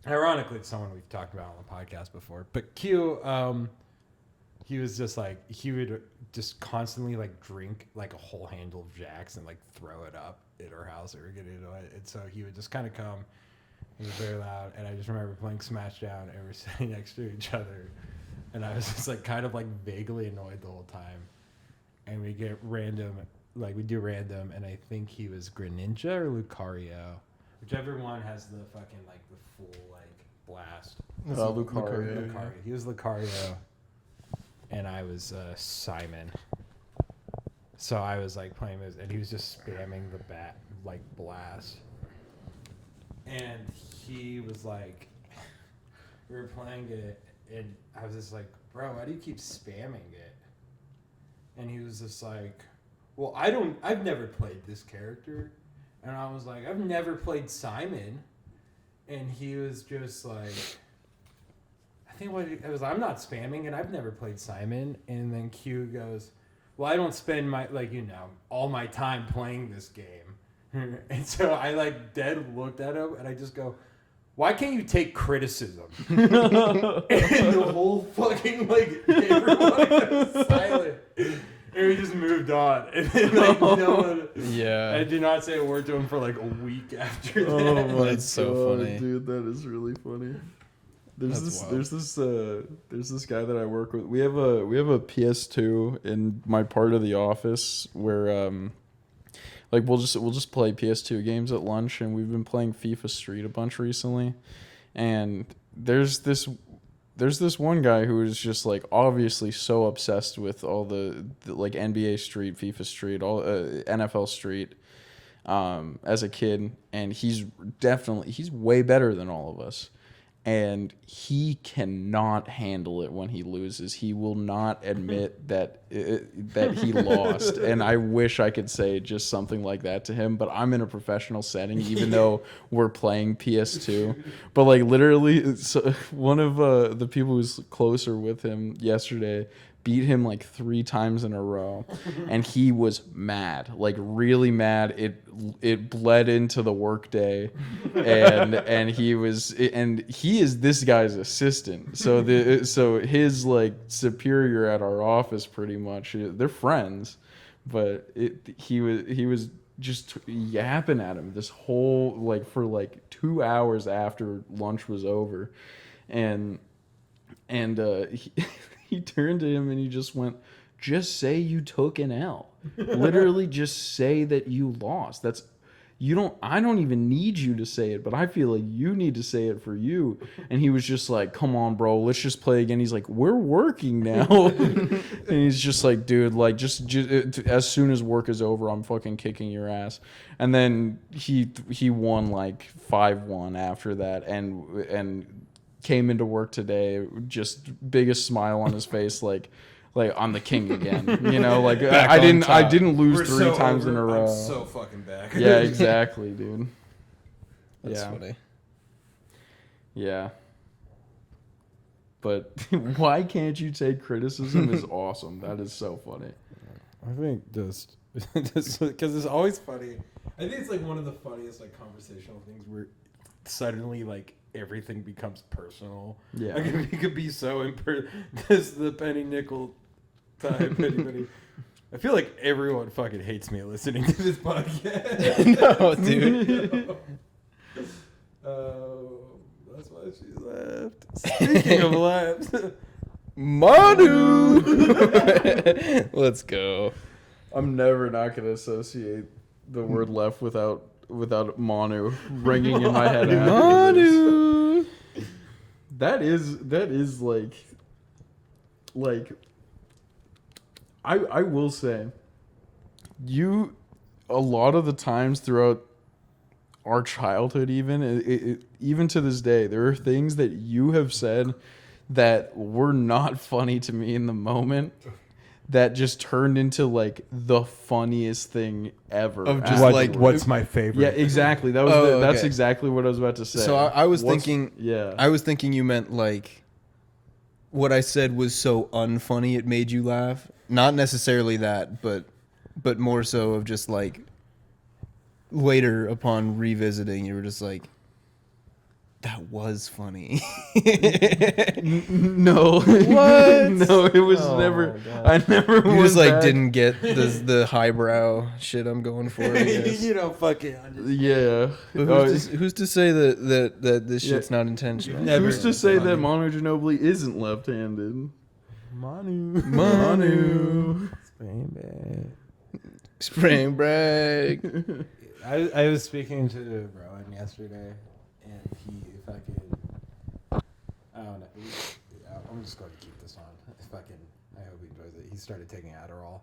ironically, it's someone we've talked about on the podcast before. But Q, he was just like, he would just constantly like drink like a whole handle of Jacks and like throw it up at our house or get into it. And so he would just kind of come. It was very loud. And I just remember playing Smashdown and we're sitting next to each other. And I was just like kind of like vaguely annoyed the whole time. And we get random, like we do random. And I think he was Greninja or Lucario. Whichever one has the fucking like the full like blast. Lucario. Lucario. He was Lucario. And I was Simon. So I was like playing this, and he was just spamming the like blast. And he was like, we were playing it, and I was just like, bro, why do you keep spamming it? And he was just like, well, I've never played this character. And I was like, I've never played Simon. And he was just like, I think I'm not spamming, and I've never played Simon. And then Q goes, well, I don't spend all my time playing this game. And so I like dead looked at him, and I just go, why can't you take criticism? And the whole fucking like everyone was silent. And we just moved on. And then, like, no one, Yeah. I did not say a word to him for like a week after that. Oh my That's so funny. Dude, that is really funny. That's wild. There's this guy that I work with. We have a PS2 in my part of the office where like we'll just play PS2 games at lunch, and we've been playing FIFA Street a bunch recently. And there's this one guy who is just like obviously so obsessed with all the like NBA Street, FIFA Street, all NFL Street as a kid, and he's way better than all of us. And he cannot handle it when he loses. He will not admit that he lost. And I wish I could say just something like that to him. But I'm in a professional setting, even though we're playing PS2. But like literally, so one of the people who's closer with him yesterday beat him like 3 times in a row, and he was mad, like really mad. It bled into the workday, and he is this guy's assistant. So his like superior at our office, pretty much, they're friends, but he was just yapping at him this whole like for like 2 hours after lunch was over, and he turned to him and he just went, just say you took an L. Literally just say that you lost. I don't even need you to say it, but I feel like you need to say it for you. And he was just like, come on, bro, let's just play again. He's like, we're working now. And he's just like, dude, like just as soon as work is over, I'm fucking kicking your ass. And then he won like 5-1 after that, and came into work today, just biggest smile on his face, like I'm the king again, you know, like I didn't lose 3 times in a row. I'm so fucking back. Yeah, exactly, dude. That's funny. Yeah. But why can't you take criticism is awesome. That is so funny. I think just because it's always funny. I think it's like one of the funniest like conversational things where suddenly like everything becomes personal. Yeah. Like it could be so impersonal. This the penny nickel type. Anybody. I feel like everyone fucking hates me listening to this podcast. No, dude. That's why she left. Speaking of laughs. Manu! Let's go. I'm never not going to associate the word left without without Manu ringing in my head. Manu. That is like I will say, you, a lot of the times throughout our childhood, even to this day, there are things that you have said that were not funny to me in the moment that just turned into like the funniest thing ever. Of just like what's my favorite? yeah, exactly. That was that's okay. exactly what I was about to say. So I was thinking, yeah, I was thinking you meant like what I said was so unfunny it made you laugh. Not necessarily that, but more so of just like later upon revisiting, you were just like, that was funny. no, What? no, it was Oh never. my God. I never. You went just like back. didn't get the highbrow shit I'm going for. I guess. You don't fucking. Yeah. But who's to say that this Yeah. shit's not intentional? Never. Who's to say that Manu Ginobili isn't left-handed? Manu. Manu. Spring break. I was speaking to Rowan yesterday, and he fucking, I don't know. I'm just going to keep this on. I hope he enjoys it. He started taking Adderall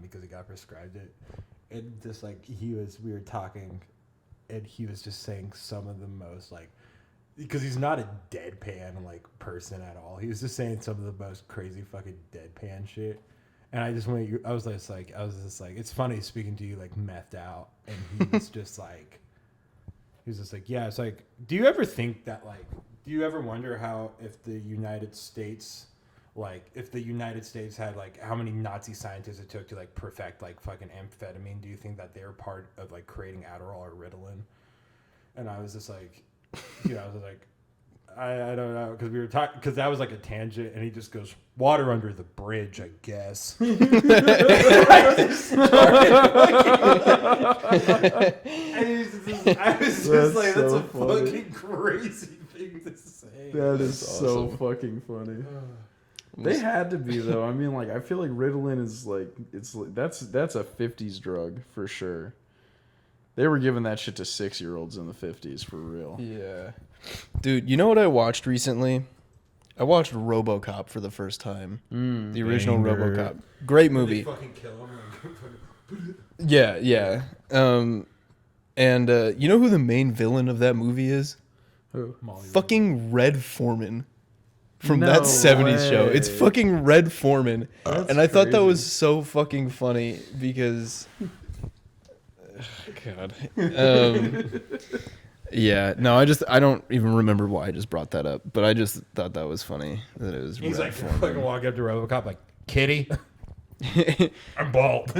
because he got prescribed it, and just like we were talking, and he was just saying some of the most like, because he's not a deadpan like person at all. He was just saying some of the most crazy fucking deadpan shit. And I was just like, it's funny speaking to you like methed out. And he was just like, yeah, it's like, do you ever think that like, do you ever wonder how if the United States had like how many Nazi scientists it took to like perfect like fucking amphetamine? Do you think that they were part of like creating Adderall or Ritalin? And I was just like, I was like, I don't know, because we were talking, because that was like a tangent, and he just goes, water under the bridge, I guess. I was just like, that's so a funny. fucking crazy thing to say. That is so fucking funny. They had to be though. I mean, like, I feel like Ritalin is like, that's a 50s drug for sure. They were giving that shit to 6-year-olds in the 50s for real. Yeah. Dude, you know what I watched recently? I watched RoboCop for the first time. The original banger. RoboCop. Great movie. Fucking kill him. Yeah, yeah. And you know who the main villain of that movie is? Who? Fucking Red Foreman. From No that 70s show. way. It's fucking Red Foreman. That's and I thought that crazy. was so fucking funny because... God. Yeah, no, I don't even remember why I just brought that up, but I just thought that was funny that it was He's Red like Foreman. fucking walk up to RoboCop like, kitty, I'm bald.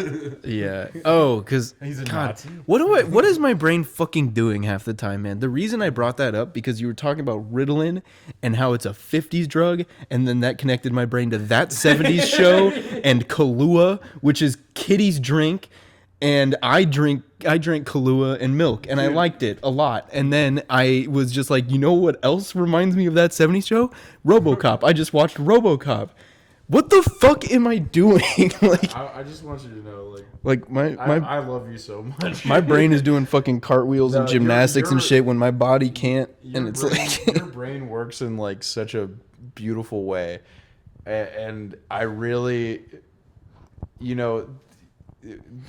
Yeah. Oh, because He's a God, Nazi. what is my brain fucking doing half the time, man? The reason I brought that up because you were talking about Ritalin and how it's a 50s drug, and then that connected my brain to that 70s show and Kahlua, which is Kitty's drink, and I drank Kahlua and milk, and I liked it a lot. And then I was just like, you know what else reminds me of that 70s show? RoboCop. I just watched RoboCop. What the fuck am I doing? Like, I just want you to know, I love you so much. my brain is doing fucking cartwheels and No, gymnastics and you're- shit when my body can't, and it's brain, like, your brain works in like such a beautiful way, and I really,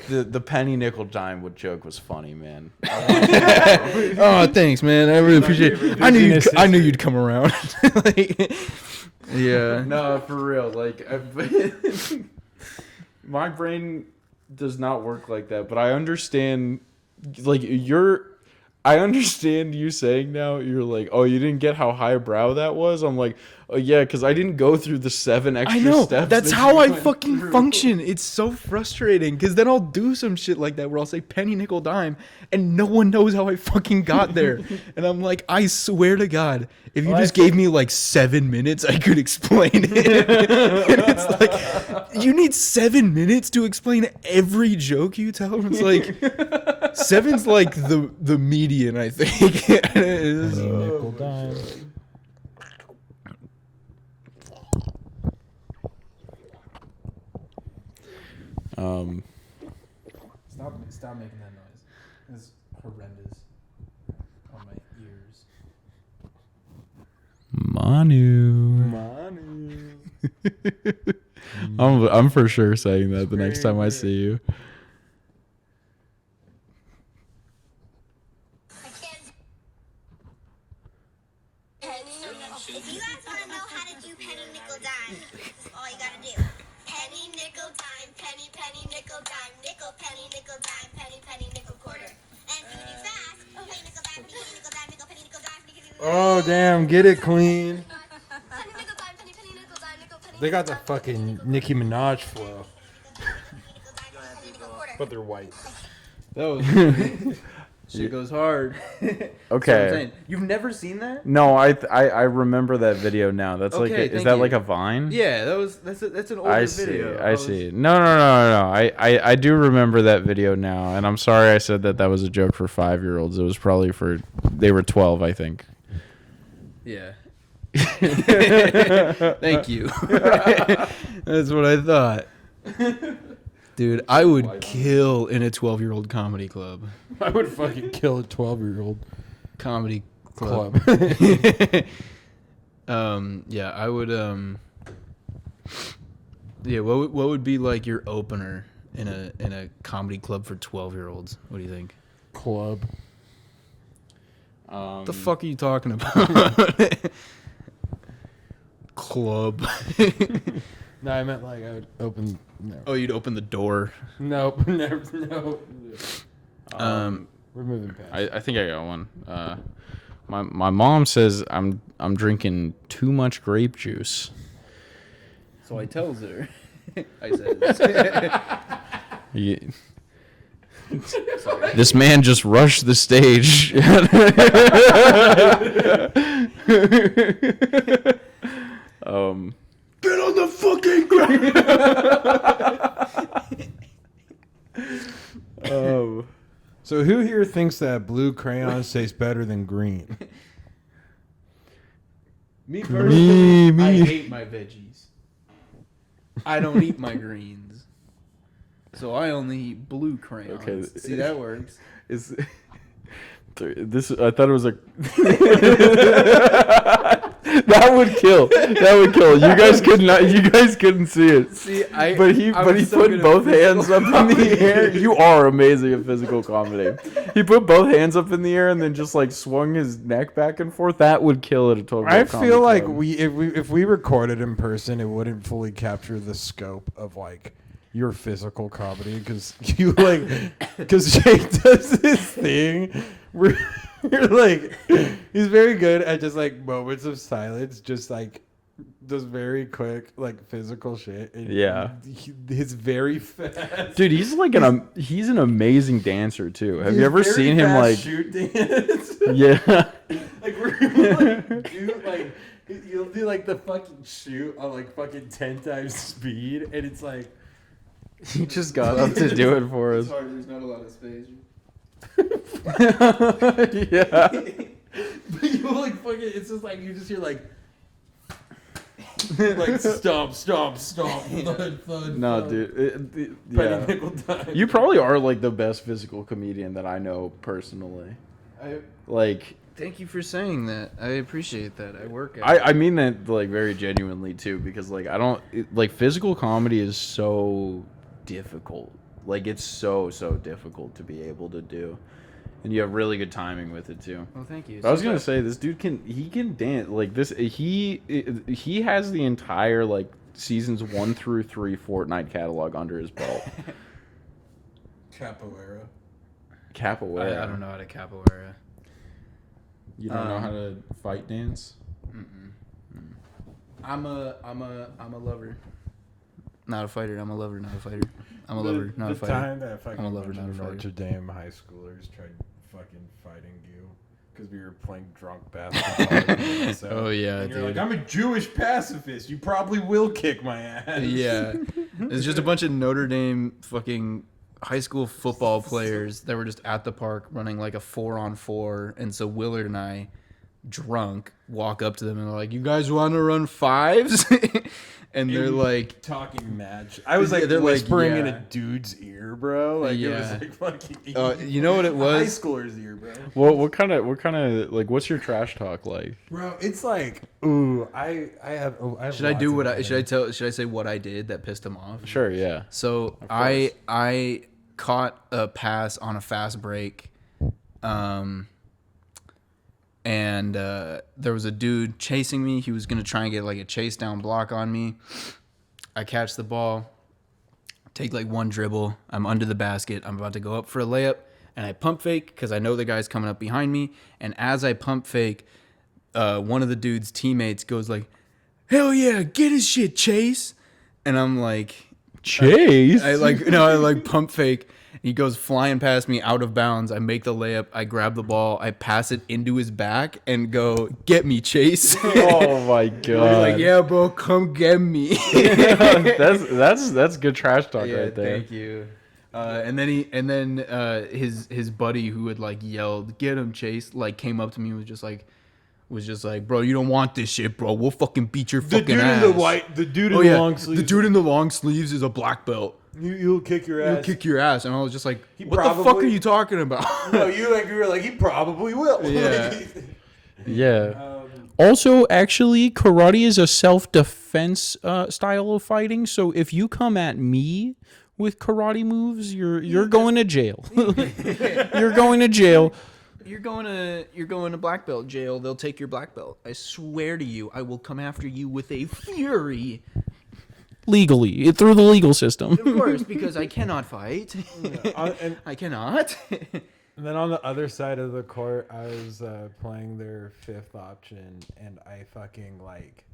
the penny nickel dime with joke was funny, man. oh, thanks, man. I really appreciate it. I knew you'd come around. Like, yeah. No, for real. Like, my brain does not work like that, but I understand. Like, I understand you saying now. You're like, oh, you didn't get how highbrow that was. I'm like, oh yeah, because I didn't go through the 7 extra I know. steps. That's that how you I went fucking through. function. It's so frustrating because then I'll do some shit like that where I'll say penny, nickel, dime, and no one knows how I fucking got there. And I'm like, I swear to God, if you just gave me like 7 minutes, I could explain it. And it's like, you need 7 minutes to explain every joke you tell. It's like 7's like the median, I think. It is. Nickel dime. Stop making that noise. horrendous on my ears. Manu. I'm for sure saying that the next time I see you. If you guys want to know how to do penny, nickel, dime, this is all you gotta do. Penny, nickel, dime, penny, penny, nickel, dime, nickel, penny, nickel, dime, penny, penny, nickel, quarter. And if you do fast, penny, nickel, dime, penny, nickel, dime, nickel, penny, nickel, dime, nickel, Oh damn, get it clean. penny, nickel, dime, penny, penny, nickel, dime, nickel, penny, They got the fucking Nicki Minaj flow, but they're white. That was shit goes hard. Okay. You've never seen that? No, I remember that video now. That's like Okay, is thank that you. like a Vine? Yeah, that's an older I see. video. I see. No. I do remember that video now, and I'm sorry I said that was a joke for 5-year-olds. It was probably they were 12, I think. Yeah. Thank you. That's what I thought. Dude, I would kill in a 12-year-old comedy club. I would fucking kill a 12-year-old Comedy club. Yeah, I would yeah, what would be like your opener in a comedy club for 12-year-olds? What do you think? Club. What the fuck are you talking about? Club. No, I meant like I would open. No. Oh, you'd open the door. Nope. Never. No. We're moving past. I think I got one. My mom says I'm drinking too much grape juice. So I tells her. I said. Yeah. This man just rushed the stage. Get on the fucking ground. So who here thinks that blue crayons taste better than green? Me personally, Me. I hate my veggies. I don't eat my greens. So I only eat blue crayons. Okay. See, that works. Is this? I thought it was a. That would kill. That would kill. You guys could not. You guys couldn't see it. See, But he put both hands up in the air. You are amazing at physical comedy. He put both hands up in the air and then just like swung his neck back and forth. That would kill at a total. I feel like if we recorded in person, it wouldn't fully capture the scope of like your physical comedy because Jake does this thing where you're like he's very good at just like moments of silence, just like does very quick like physical shit. And Yeah. he's very fast. dude, he's like he's an amazing dancer too. Have you ever Very seen him fast like? shoot dance? Yeah. Like we're like do like you'll do like the fucking shoot on like fucking 10 times speed, and it's like He just got up to do it for us. hard. There's not a lot of space. Yeah. but you like fucking. It's just like you just hear like stomp, thud, thud. No, thud. dude. Penny, Yeah. nickel, dime. You probably are like the best physical comedian that I know personally. Like, Thank you for saying that. I appreciate that. I work at it. I mean that like very genuinely too, because like like physical comedy is so difficult. Like it's so difficult to be able to do, and you have really good timing with it too. Well, thank you. But I was gonna say this dude can dance like this. He has the entire like seasons 1 through 3 Fortnite catalog under his belt. Capoeira. Capoeira. I don't know how to capoeira. You don't know how to fight dance? I'm a lover. Not a fighter. I'm a lover, not a fighter. I'm a lover, not a The fighter. time that fucking I'm a lover, bunch not a of fighter. Notre Dame high schoolers tried fucking fighting you because we were playing drunk basketball. So, Oh, yeah, and you're dude. like, I'm a Jewish pacifist. You probably will kick my ass. Yeah. It's just a bunch of Notre Dame fucking high school football players that were just at the park running like a 4-on-4. And so Willard and I drunk, walk up to them and they're like, "You guys want to run fives?" And they're like, talking match. I was like they're like, whispering in yeah. a dude's ear, bro. Like it was Yeah. like fucking. you know what it a was? high schooler's ear, bro. What kind of like what's your trash talk like? Bro, it's like, ooh, I have. Should I do what I should I say what I did that pissed him off? Sure, yeah. So I caught a pass on a fast break, and there was a dude chasing me. He was gonna try and get like a chase down block on me. I catch the ball, take like one dribble. I'm under the basket. I'm about to go up for a layup, and I pump fake because I know the guy's coming up behind me. And as I pump fake, one of the dude's teammates goes like, "Hell yeah, get his shit, Chase!" And I'm like, Chase. I pump fake. He goes flying past me out of bounds. I make the layup. I grab the ball. I pass it into his back and go, "Get me, Chase." Oh my god. You're like, "Yeah, bro, come get me." that's good trash talk right there. Thank you. And then his buddy who had like yelled, "Get him, Chase!" like came up to me and was just like, "Bro, you don't want this shit, bro. We'll fucking beat your fucking ass." the dude in the long sleeves. The dude in the long sleeves is a black belt. You'll kick your ass. He'll kick your ass. And I was just like, He "What the fuck probably- are you talking about?" No, you were like, he probably will. Yeah. Yeah. Also, actually, karate is a self-defense style of fighting. So if you come at me with karate moves, you're going to jail. You're going to jail. You're going to black belt jail. They'll take your black belt. I swear to you, I will come after you with a fury. Legally, through the legal system. Of course, because I cannot fight. And I cannot. then on the other side of the court, I was playing their fifth option, and I fucking like,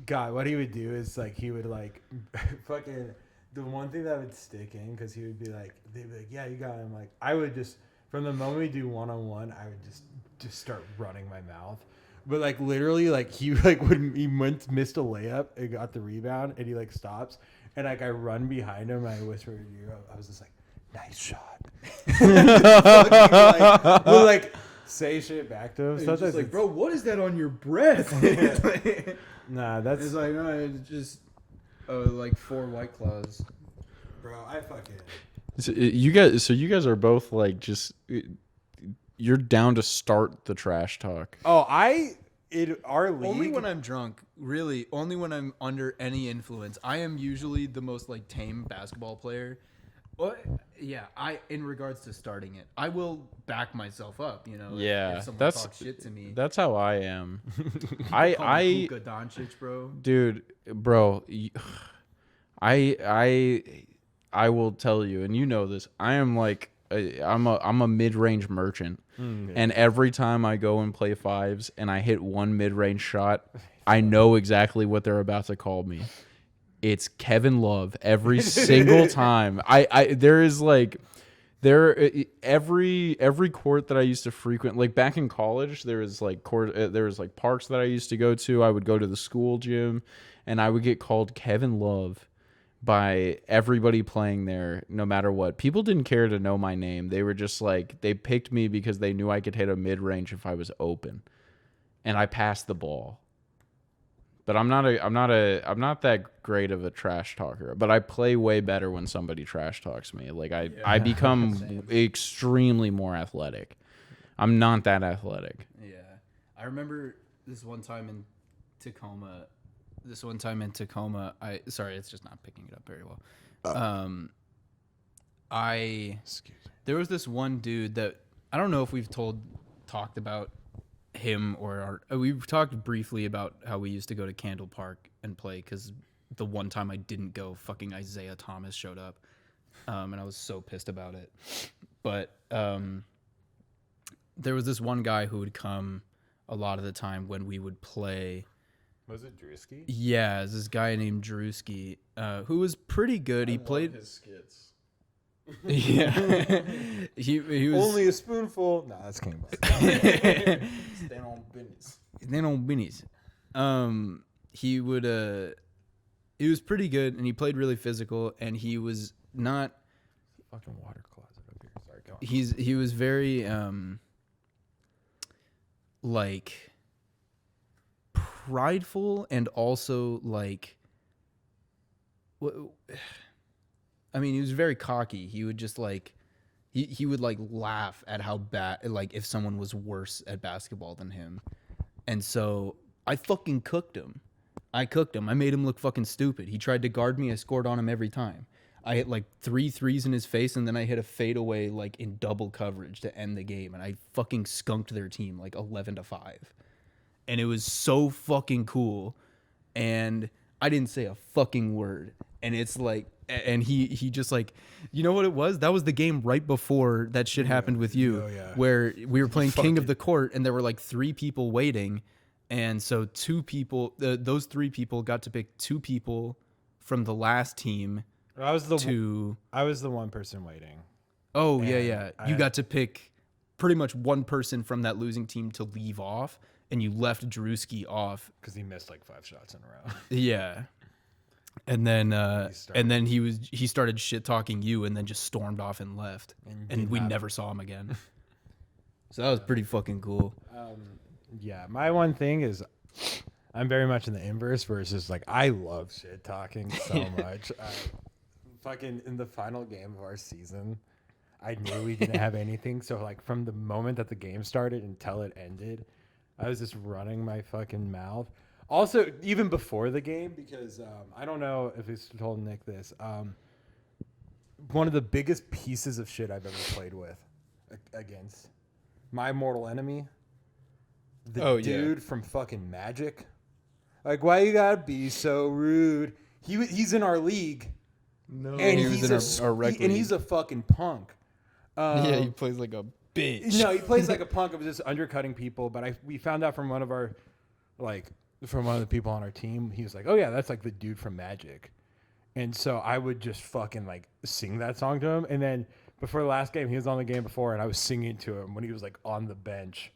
God, what he would do is like he would like, fucking the one thing that would stick in because he would be like, they'd be like, "Yeah, you got him." Like I would just from the moment we do 1-on-1, I would just start running my mouth. But like literally, like he missed a layup and got the rebound, and he like stops, and like I run behind him, and I whisper in your ear, I was just like, "Nice shot." We'll like say shit back to him. Sometimes Just like, it's- "Bro, what is that on your breath?" nah, that's It's like, no, it's just like 4 White Claws. bro. I fucking So you guys are both like just you're down to start the trash talk. our league. Only when I'm drunk, really. Only when I'm under any influence. I am usually the most like tame basketball player. Well, yeah, in regards to starting it, I will back myself up. You know, if someone talks shit to me. That's how I am. Call me I Luka Doncic, bro. dude, bro, I will tell you, and you know this. I am like I'm a mid-range merchant, and every time I go and play fives and I hit one mid-range shot, I know exactly what they're about to call me. It's Kevin Love every single time. There is like every court that I used to frequent, like back in college, there was like parks that I used to go to. I would go to the school gym, and I would get called Kevin Love by everybody playing there, no matter what. People didn't care to know my name. They were just like, they picked me because they knew I could hit a mid-range if I was open, and I passed the ball. But I'm not that great of a trash talker. But I play way better when somebody trash talks me. Like I become extremely more athletic. I'm not that athletic. Yeah, I remember this one time in Tacoma. Sorry, it's just not picking it up very well. There was this one dude that I don't know if we've talked about him or we've talked briefly about how we used to go to Candle Park and play because the one time I didn't go, fucking Isaiah Thomas showed up, and I was so pissed about it. But there was this one guy who would come a lot of the time when we would play. Was it Drewski? Yeah, it's this guy named Drewski, who was pretty good. He played his skits. Yeah, he was Only a spoonful. Nah, that's King. Stand on business. Then on Benny's. He was pretty good, and he played really physical, and he was not. Fucking water closet up here. Sorry, go on. He was very like prideful and also like, I mean, he was very cocky. He would just like, he would like laugh at how bad, like if someone was worse at basketball than him. And so I fucking cooked him. I made him look fucking stupid. He tried to guard me. I scored on him every time. I hit like 3 threes in his face, and then I hit a fadeaway like in double coverage to end the game. And I fucking skunked their team like 11-5. And it was so fucking cool. And I didn't say a fucking word. And it's like, and he just like, you know what it was? That was the game right before that shit happened with you, where we were playing King of the Court, and there were like 3 people waiting. And so 2 people, those 3 people got to pick 2 people from the last team. I was the one person waiting. Oh, And yeah. You got to pick pretty much one person from that losing team to leave off, and you left Drewski off. Because he missed like 5 shots in a row. Yeah. And then he started shit talking you, and then just stormed off and left. And we never saw him again. So that was pretty fucking cool. Yeah, my one thing is I'm very much in the inverse, where it's just like I love shit talking so much. Fucking in the final game of our season, I knew we didn't have anything. So like from the moment that the game started until it ended, I was just running my fucking mouth. Also, even before the game, because I don't know if I told Nick this. One of the biggest pieces of shit I've ever played with against my mortal enemy, the dude from fucking Magic. Like, why you gotta be so rude? He's in our league. No, and he was in our rec league. And he's a fucking punk. Yeah, he plays like a bitch. No, he plays like a punk of just undercutting people. But we found out from one of the people on our team, he was like, "Oh yeah, that's like the dude from Magic." And so I would just fucking like sing that song to him. And then before the last game, he was on the game before, and I was singing to him when he was like on the bench,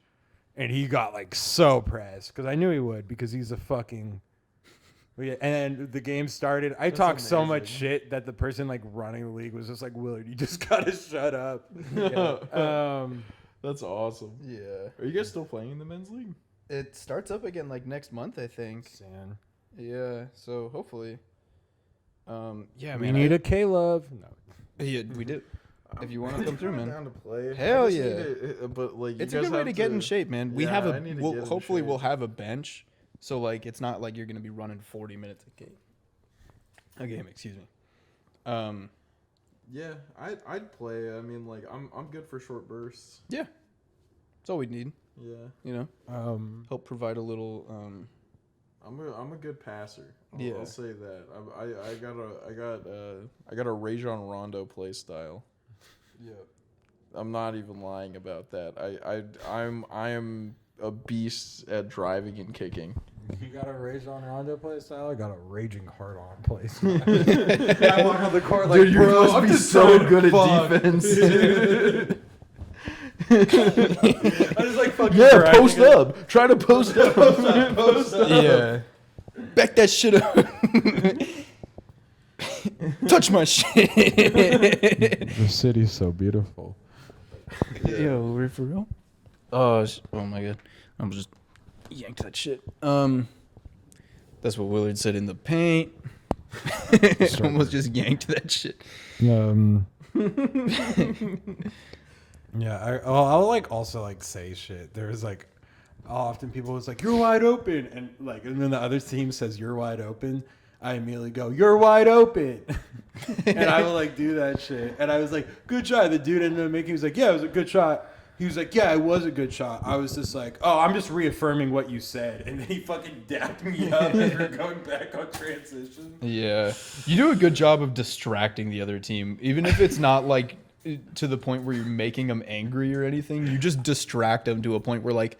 and he got like so pressed because I knew he would, because he's a fucking. Yeah, and then the game started. I talked so much shit that the person like running the league was just like, "Willard, you just gotta shut up." Yeah. That's awesome. Yeah. Are you guys still playing in the men's league? It starts up again like next month, I think. San. Yeah, so hopefully. Yeah, We man. need a K-Love. No. Yeah, we do. If you want to come through, man. Down to play. Hell I just yeah. need to- but like, It's a good way to get in shape, man. We Yeah, have I need to get in hopefully shape. we'll have a bench, so like it's not like you're gonna be running 40 minutes a game. Excuse me. Yeah, I'd play. I mean, like, I'm good for short bursts. Yeah, that's all we need. Yeah, You know, help provide a little. I'm a good passer. Yeah. I'll say that. I got a Rajon Rondo play style. Yeah. I'm not even lying about that. I am a beast at driving and kicking. You got a Rajon Rondo play style? I got a raging hard on play style. I walk on the court like, Dude, bro, I'm I'm be just so trying to good fuck. at defense. I just like fucking Yeah, grinding post it. up. Try to post up. Post up. Yeah. Back that shit up. Touch my shit. The city's so beautiful. Yo, we're for real? Oh my god. I'm just yanked that shit. That's what Willard said in the paint. Almost just yanked that shit. Yeah, I'll like also like say shit. There's like often people was like, "You're wide open," and then the other team says you're wide open. I immediately go, "You're wide open," and I will like do that shit. And I was like, "Good shot." The dude ended up making. He was like, "Yeah, it was a good shot." He was like, "Yeah, it was a good shot." I was just like, "Oh, I'm just reaffirming what you said," and then he fucking dapped me up as we're going back on transition. Yeah. You do a good job of distracting the other team, even if it's not like to the point where you're making them angry or anything. You just distract them to a point where like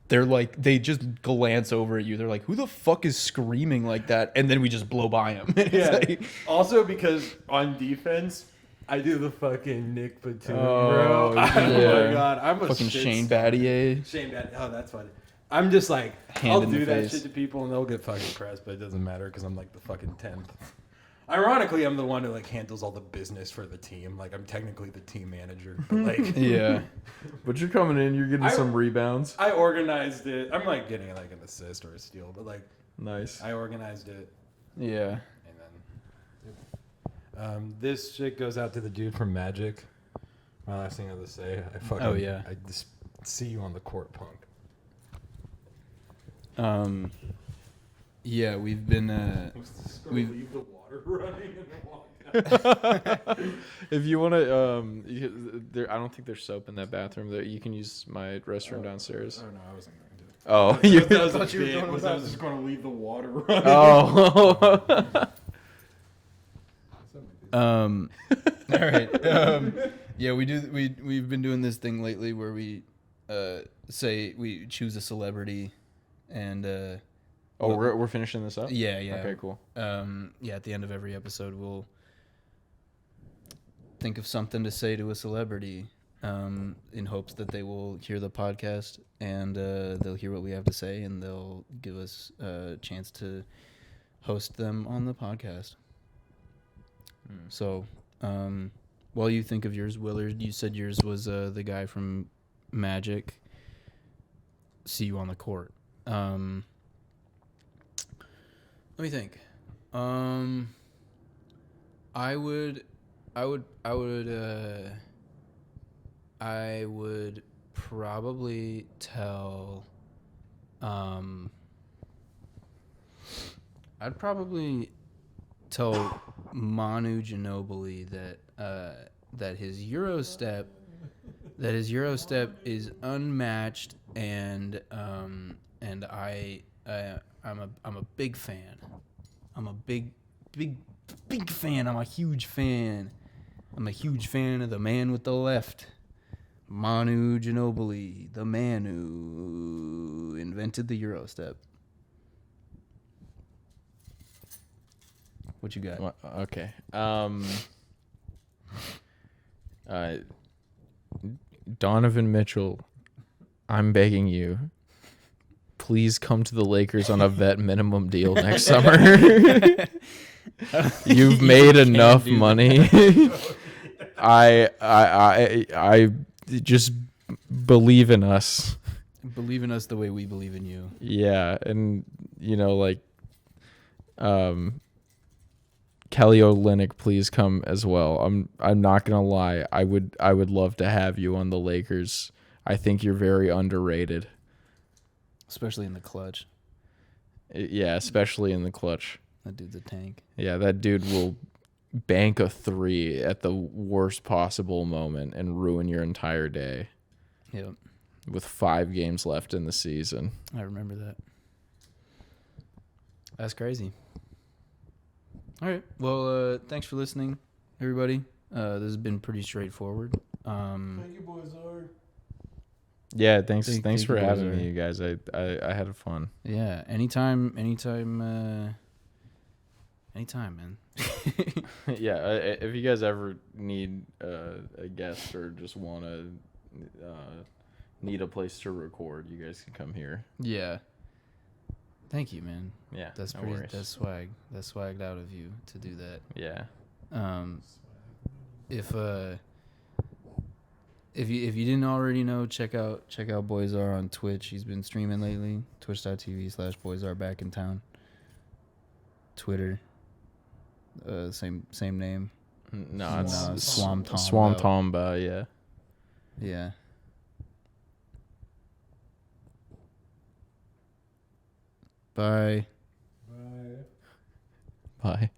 they just glance over at you. They're like, "Who the fuck is screaming like that?" And then we just blow by them. Yeah. Like, Also, because on defense, I do the fucking Nick Batum, Oh, bro. yeah. Oh my god, I'm a fucking shit Shane star. Battier. Shane Battier. Oh, that's funny. I'm just like, Hand I'll in do the that face. shit to people and they'll get fucking pressed, but it doesn't matter because I'm like the fucking 10th. Ironically, I'm the one who like handles all the business for the team. Like I'm technically the team manager. But, like Yeah. But you're coming in, you're getting some rebounds. I organized it. I'm like getting like an assist or a steal, but like Nice. I organized it. Yeah. And then this shit goes out to the dude from Magic. My last thing I have to say, Oh, yeah. I just see you on the court, punk. Yeah, we've been Leave the water running and walk out. If you want to, I don't think there's soap in that bathroom. There, you can use my restroom downstairs. Oh no, I wasn't going to. Oh, That was a bit. I was just going to leave the water running. oh. all right. Yeah, we've been doing this thing lately where we say we choose a celebrity and Oh, we're finishing this up? yeah. Okay, cool. Yeah, at the end of every episode we'll think of something to say to a celebrity in hopes that they will hear the podcast and they'll hear what we have to say and they'll give us a chance to host them on the podcast. So, while you think of yours, Willard, you said yours was the guy from Magic. See you on the court. Let me think. I would probably tell. I'd probably tell Manu Ginobili that his Euro step is unmatched and I'm a big fan. I'm a big fan. I'm a huge fan. I'm a huge fan of the man with the left. Manu Ginobili, the man who invented the Euro step. What you got? Okay. Donovan Mitchell, I'm begging you, please come to the Lakers on a vet minimum deal next summer. You've made enough money. I just believe in us. Believe in us the way we believe in you. Yeah, and Kelly Olynyk, please come as well. I'm not gonna lie. I would love to have you on the Lakers. I think you're very underrated. Especially in the clutch. Yeah, especially in the clutch. That dude's a tank. Yeah, that dude will bank a three at the worst possible moment and ruin your entire day. Yep. With 5 games left in the season. I remember that. That's crazy. All right. Well, thanks for listening, everybody. This has been pretty straightforward. Thank you, boyzar. Yeah, thanks Thank for you, having Boyzar. me, you guys. I had fun. Yeah. Anytime, man. Yeah, if you guys ever need a guest or just want to need a place to record, you guys can come here. Yeah. Thank you, man. Yeah, That's no pretty. worries. That's swagged out of you to do that. Yeah. If you didn't already know, check out boyzar on Twitch. He's been streaming lately. Twitch.tv/boyzar back in town. Twitter. Same name. No, it's Swam Tomba, yeah. Yeah. Bye. Bye.